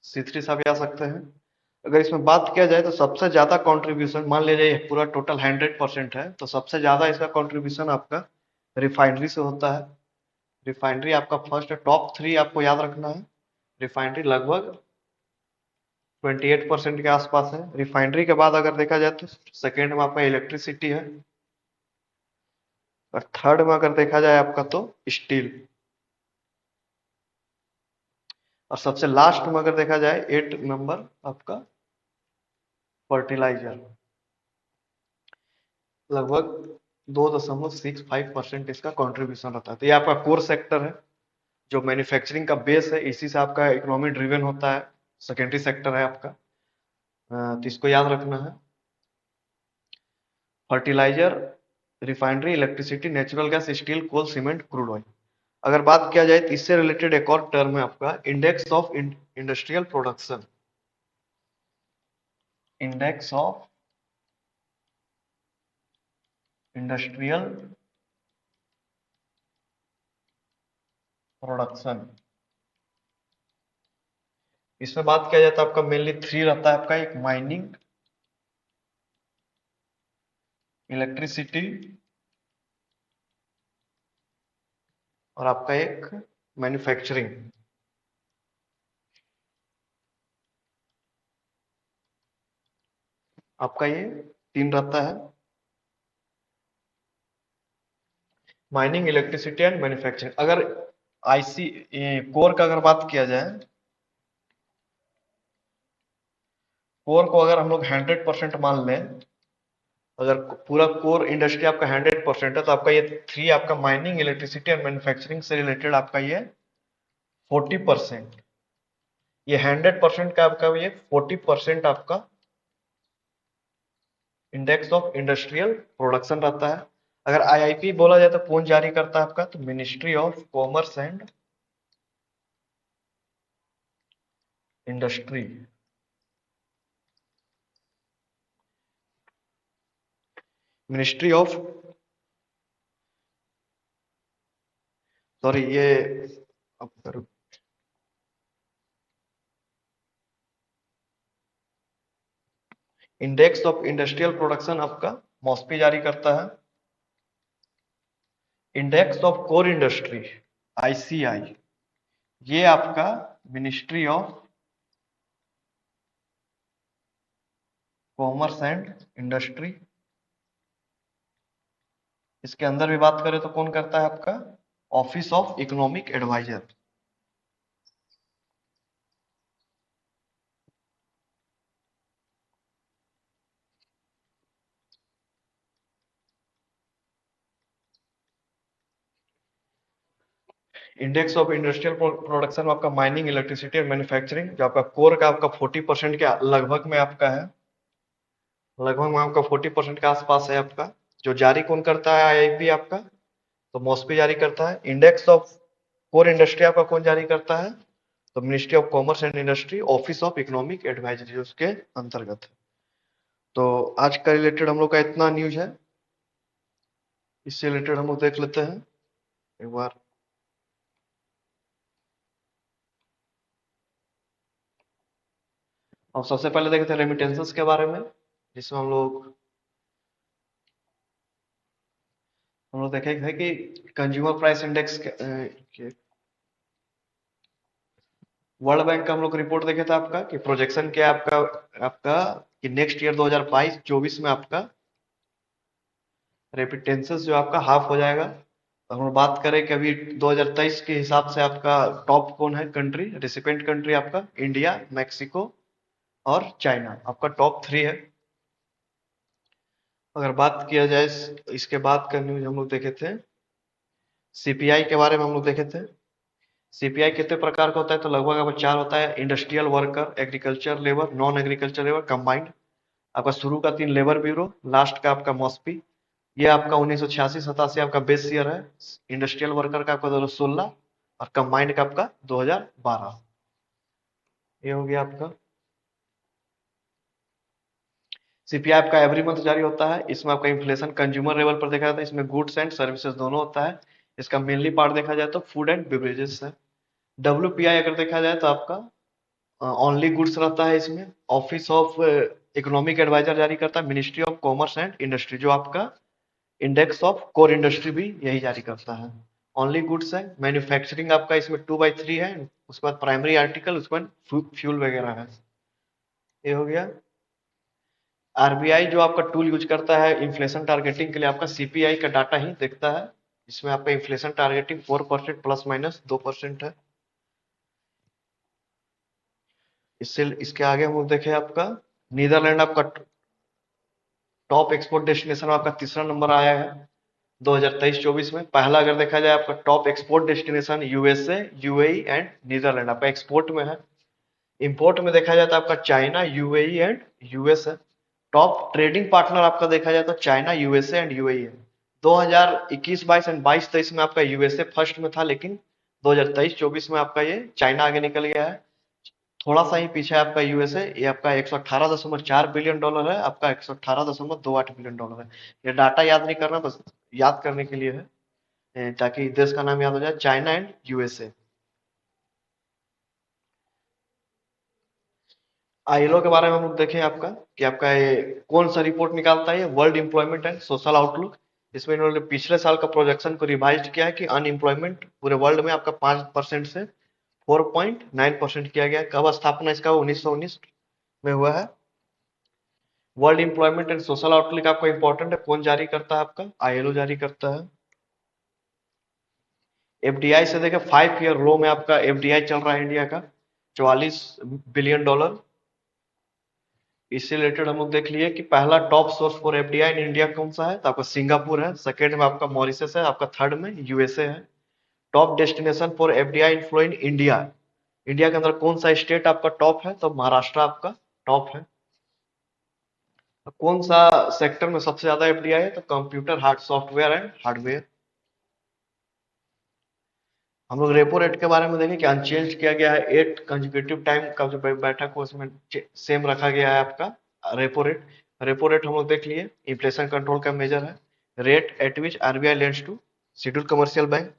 C3 सा भी आ सकते हैं। अगर इसमें बात किया जाए तो सबसे ज्यादा कंट्रीब्यूशन, मान लीजिए ये पूरा टोटल 100% है, तो सबसे ज्यादा इसका कंट्रीब्यूशन आपका रिफाइनरी से होता है। रिफाइनरी आपका फर्स्ट है, टॉप थ्री आपको याद रखना है। रिफाइनरी लगभग 28% के आसपास है। रिफाइनरी के बाद अगर देखा जाए तो सेकेंड में आपका इलेक्ट्रिसिटी है, और थर्ड में अगर देखा जाए आपका तो स्टील, और सबसे लास्ट में अगर देखा जाए 8 नंबर आपका फर्टिलाइजर, लगभग 2.65% इसका कंट्रीब्यूशन रहता है। तो ये आपका कोर सेक्टर है, जो मैन्युफैक्चरिंग का बेस है, इसी से आपका इकोनॉमी ड्रिवन होता है। सेकेंडरी सेक्टर है आपका, तो इसको याद रखना है। Fertiliser, refinery, electricity, natural gas, steel, coal, cement, crude oil. अगर बात किया जाए तो इससे रिलेटेड एक और टर्म है आपका index of industrial production. Index of industrial production. इसमें बात किया जाए तो आपका मेनली थ्री रहता है आपका, एक माइनिंग, इलेक्ट्रिसिटी, और आपका एक मैन्युफैक्चरिंग। आपका ये तीन रहता है, माइनिंग, इलेक्ट्रिसिटी एंड मैन्युफैक्चरिंग। अगर आईसी कोर का अगर बात किया जाए, कोर को अगर हम लोग 100% मान लें, अगर पूरा कोर इंडस्ट्री आपका 100% है, तो आपका ये थ्री आपका माइनिंग, इलेक्ट्रिसिटी एंड मैन्युफैक्चरिंग से रिलेटेड आपका ये 40%, ये 100% का आपका ये 40% आपका इंडेक्स ऑफ इंडस्ट्रियल प्रोडक्शन रहता है। अगर आईआईपी बोला जाए तो कौन जारी करता है आपका, तो ministry of commerce and industry. Ministry of, sorry ये इंडेक्स ऑफ इंडस्ट्रियल प्रोडक्शन आपका मॉस्पी जारी करता है। Index of core industry ICI, ये आपका ministry of commerce and industry. इसके अंदर भी बात करें तो कौन करता है आपका, office of economic adviser. Index of industrial production में आपका माइनिंग, इलेक्ट्रिसिटी और मैन्युफैक्चरिंग, जो आपका कोर का आपका 40% के लगभग में आपका है, लगभग में आपका 40% के आसपास है आपका। जो जारी कौन करता है, आईआईपी आपका, तो मॉस्पी जारी करता है। इंडेक्स ऑफ कोर इंडस्ट्री आपका कौन जारी करता है, तो ministry of commerce and industry, office of economic advisory उसके अंतर्गत है। तो आज का रिलेटेड हम लोग का इतना न्यूज है, इससे रिलेटेड हम लोग देख लेते हैं एक बार। अब सबसे पहले देखते हैं रेमिटेंसेस के बारे में, जिसमें हम लोग देखेंगे कि consumer price index, world bank का हम लोग रिपोर्ट देखे थे आपका कि प्रोजेक्शन क्या है आपका, आपका कि नेक्स्ट ईयर 2022-24 में आपका रेमिटेंसेस जो आपका हाफ हो जाएगा। तो हम लोग बात करें कि अभी 2023 के हिसाब से आपका टॉप कौन है कंट्री, रेसिपेंट कंट्री आपका इंडिया, मैक्सिको और चाइना, आपका टॉप थ्री है। अगर बात किया जाए इसके बाद का न्यूज हम लोग देखे थे, सीपीआई के बारे में हम लोग देखे थे। सीपीआई कितने प्रकार का होता है, तो लगभग आपका चार होता है, industrial worker, agriculture labour, non agriculture labour, combined. आपका शुरू का तीन लेबर ब्यूरो, लास्ट का आपका मॉस्पी। ये आपका 1986-87 आपका बेस ईयर है। इंडस्ट्रियल वर्कर का आपका 2016 और कंबाइंड का आपका 2012। ये हो गया आपका। सीपीआई आपका एवरी मंथ जारी होता है। इसमें आपका इन्फ्लेशन कंज्यूमर लेवल पर देखा जाता है। इसमें गुड्स एंड सर्विसेज दोनों होता है। इसका मेनली पार्ट देखा जाए तो फूड एंड बेवरेजेस है। डब्ल्यूपीआई अगर देखा जाए तो आपका ओनली गुड्स रहता है इसमें। ऑफिस ऑफ इकोनॉमिक एडवाइजर जारी करता है। Ministry of commerce and industry जो आपका इंडेक्स ऑफ कोर इंडस्ट्री भी यही जारी करता है। ओनली गुड्स है। मैन्युफैक्चरिंग आपका इसमें 2/3 है। उसके बाद प्राइमरी आर्टिकल, उसके बाद फ्यूल वगैरह है। ये हो गया। आरबीआई जो आपका टूल यूज करता है इन्फ्लेशन टारगेटिंग के लिए, आपका सीपीआई का डाटा ही देखता है। इसमें आपका इन्फ्लेशन टारगेटिंग 4% प्लस माइनस 2% है। इससे इसके आगे हम लोग देखें आपका नीदरलैंड आपका टॉप एक्सपोर्ट डेस्टिनेशन में आपका तीसरा नंबर आया है 2023-24 में। पहला अगर देखा जाए आपका top export destination USA, UAE and Netherland आपका एक्सपोर्ट में है। इंपोर्ट में देखा जाए तो आपका चाइना, यूएई एंड यूएस है। टॉप ट्रेडिंग पार्टनर आपका देखा जाए तो चाइना, यूएसए एंड यूएई है। 2021-22 एंड 22-23 में आपका यूएसए फर्स्ट में था, लेकिन 2023-24 में आपका ये चाइना आगे निकल गया है। थोड़ा सा ही पीछे है आपका यूएसए। ये आपका 118.4 बिलियन डॉलर है, आपका 118.28 बिलियन डॉलर है। ये डाटा याद नहीं करना, बस याद करने के लिए है, ताकि देश का नाम याद हो जाए, चाइना एंड यूएसए। आईएलओ के बारे में हम लोग देखें आपका कि आपका ये कौन सा रिपोर्ट निकालता है, world employment and social outlook. इसमें इन्होंने पिछले साल का प्रोजेक्शन को रिवाइज किया है कि अनएम्प्लॉयमेंट पूरे वर्ल्ड में आपका 5% से 4.9% किया गया है। कब स्थापना इसका 1919 में हुआ है। World employment and social outlook आपका इंपॉर्टेंट है। कौन जारी करता है, आपका आईएलओ जारी करता है। एफडीआई से देखें 5 ईयर लो में आपका एफडीआई चल रहा है इंडिया का 44 बिलियन डॉलर। इससे रिलेटेड हम लोग देख लिए कि पहला top source for FDI in India कौन सा है, तो आपका सिंगापुर है। सेकंड में आपका मॉरिशस है। आपका थर्ड में यूएसए है। Top destination for FDI inflow in India, India के अंदर कौन सा स्टेट आपका टॉप है, तो महाराष्ट्र आपका टॉप है। तो कौन सा सेक्टर में सबसे ज्यादा एफडीआई है, तो computer hard software and hardware. हम लोग रेपो रेट के बारे में देखें कि अनचेंज किया गया है। 8 कंजिक्यूटिव टाइम का जो बैठक हो उसमें सेम रखा गया है आपका रेपो रेट। रेपो रेट हम लोग देख लिए, इन्फ्लेशन कंट्रोल का मेजर है। Rate at which RBI lends to schedule commercial bank.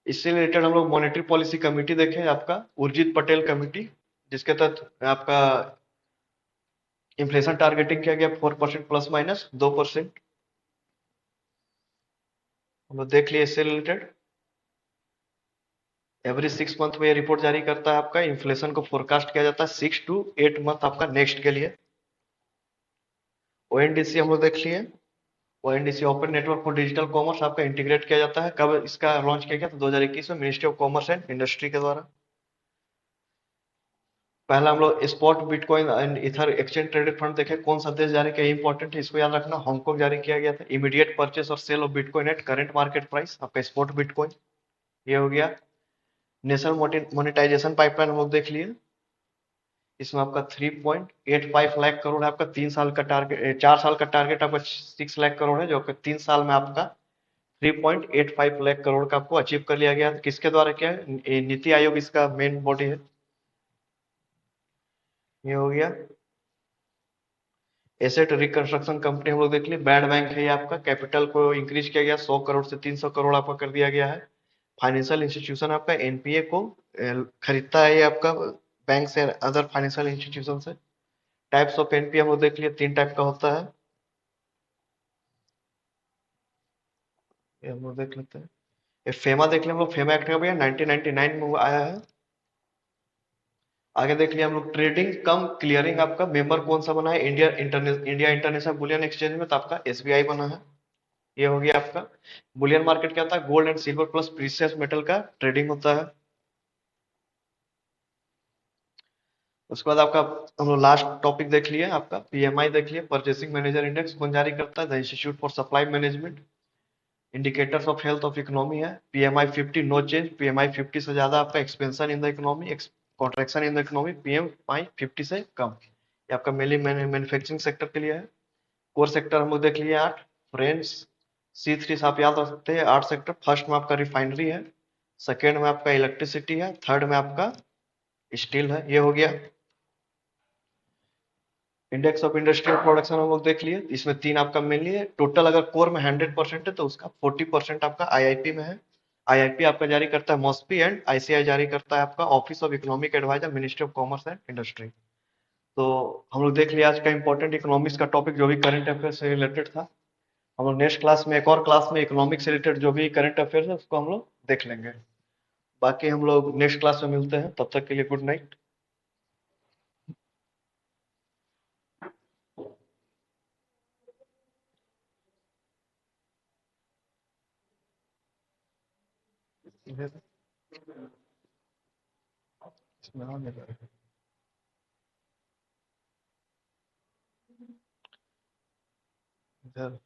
इससे रिलेटेड हम लोग मॉनेटरी पॉलिसी कमेटी देखें, आपका उर्जित पटेल कमेटी, जिसके तहत आपका इन्फ्लेशन टारगेटिंग किया गया 4% प्लस माइनस 2%। हम लोग देख लिए इससे रिलेटेड। एवरी 6 मंथ में ये रिपोर्ट जारी करता है। आपका इन्फ्लेशन को फोरकास्ट किया जाता है 6 to 8 मंथ आपका नेक्स्ट के लिए। ओएनडीसी हम लोग देख लिए। ONDC open network for digital commerce आपका इंटीग्रेट किया जाता है। कब इसका लॉन्च किया गया, तो 2021 में ministry of commerce and industry के द्वारा। पहला हम लोग spot bitcoin and ether exchange traded fund देखे, कौन सा देश जारी किया, इंपॉर्टेंट है, इसको याद रखना। हांगकांग जारी किया गया था। इमीडिएट परचेस और sale of bitcoin at current market price, आपका स्पॉट बिटकॉइन। ये हो गया। नेशनल मोनेटाइजेशन पाइपलाइन हम लोग देख लिए। इसमें आपका 3.85 लाख करोड़ है। आपका 3 साल का टारगेट, 4 साल का टारगेट आपका 6 लाख करोड़ है, जो आपका 3 साल में आपका 3.85 लाख करोड़ का आपको अचीव कर लिया गया। किसके द्वारा किया है, नीति आयोग इसका मेन बॉडी है। ये हो गया। एसेट रिकंस्ट्रक्शन कंपनी हम लोग देख लिए। बैड बैंक है ये आपका, कैपिटल को इंक्रीज किया गया 100 करोड़ से 300 करोड़ आपका कर दिया गया है। फाइनेंशियल इंस्टीट्यूशन आपका एनपीए को खरीदता है ये आपका बैंक से, अदर फाइनेंशियल इंस्टीट्यूशन से। टाइप्स ऑफ एनपीए हम लोग देख लिए, 3 टाइप का होता है। ये हम लोग देख लेते हैं। ये फेमा देख लिया हम लोग। फेमा एक्ट का भैया 1999 में वो आया है। आगे देख लिया हम लोग। ट्रेडिंग कम क्लियरिंग आपका मेंबर कौन सा बना है, इंडिया इंटरनेशनल बुलियन एक्सचेंज में, तो आपका एसबीआई बना है। ये हो गया आपका। बुलियन मार्केट क्या होता है, gold and silver plus precious metal का ट्रेडिंग होता है। उसके बाद आपका हम लोग लास्ट टॉपिक देख लिए, आपका पीएमआई देख लिए, परचेसिंग मैनेजर इंडेक्स कौन जारी करता है, the institute for supply management. Indicators of health of economy है। पीएमआई 50 नो चेंज, पीएमआई 50 से ज्यादा आपका expansion in the economy, contraction in the economy, PMI 50 से कम। ये आपका मेनली मैन्युफैक्चरिंग सेक्टर के लिए है। कोर सेक्टर हम लोग देख लिए 8। फ्रेंड्स, C3 से आप याद रख सकते हैं 8 सेक्टर। फर्स्ट में आपका रिफाइनरी है, सेकेंड में आपका इलेक्ट्रिसिटी है, थर्ड में आपका स्टील है। ये हो गया। इंडेक्स ऑफ इंडस्ट्रियल प्रोडक्शन हम लोग देख लिए, इसमें तीन आपका मेनली है। टोटल अगर कोर में 100% है तो उसका 40% आपका आईआईपी में है। आईआईपी आपका जारी करता है मॉस्पी, एंड आईसीआई जारी करता है आपका office of economic adviser, ministry of commerce and industry. तो हम लोग देख लिया आज का इंपॉर्टेंट इकोनॉमिक्स का टॉपिक जो भी करंट अफेयर से रिलेटेड था। हम लोग नेक्स्ट क्लास में, एक और क्लास में इकोनॉमिक्स से रिलेटेड जो भी करंट अफेयर है उसको हम लोग देख लेंगे। बाकी हम लोग नेक्स्ट क्लास में मिलते हैं, तब तक के लिए गुड नाइट। इधर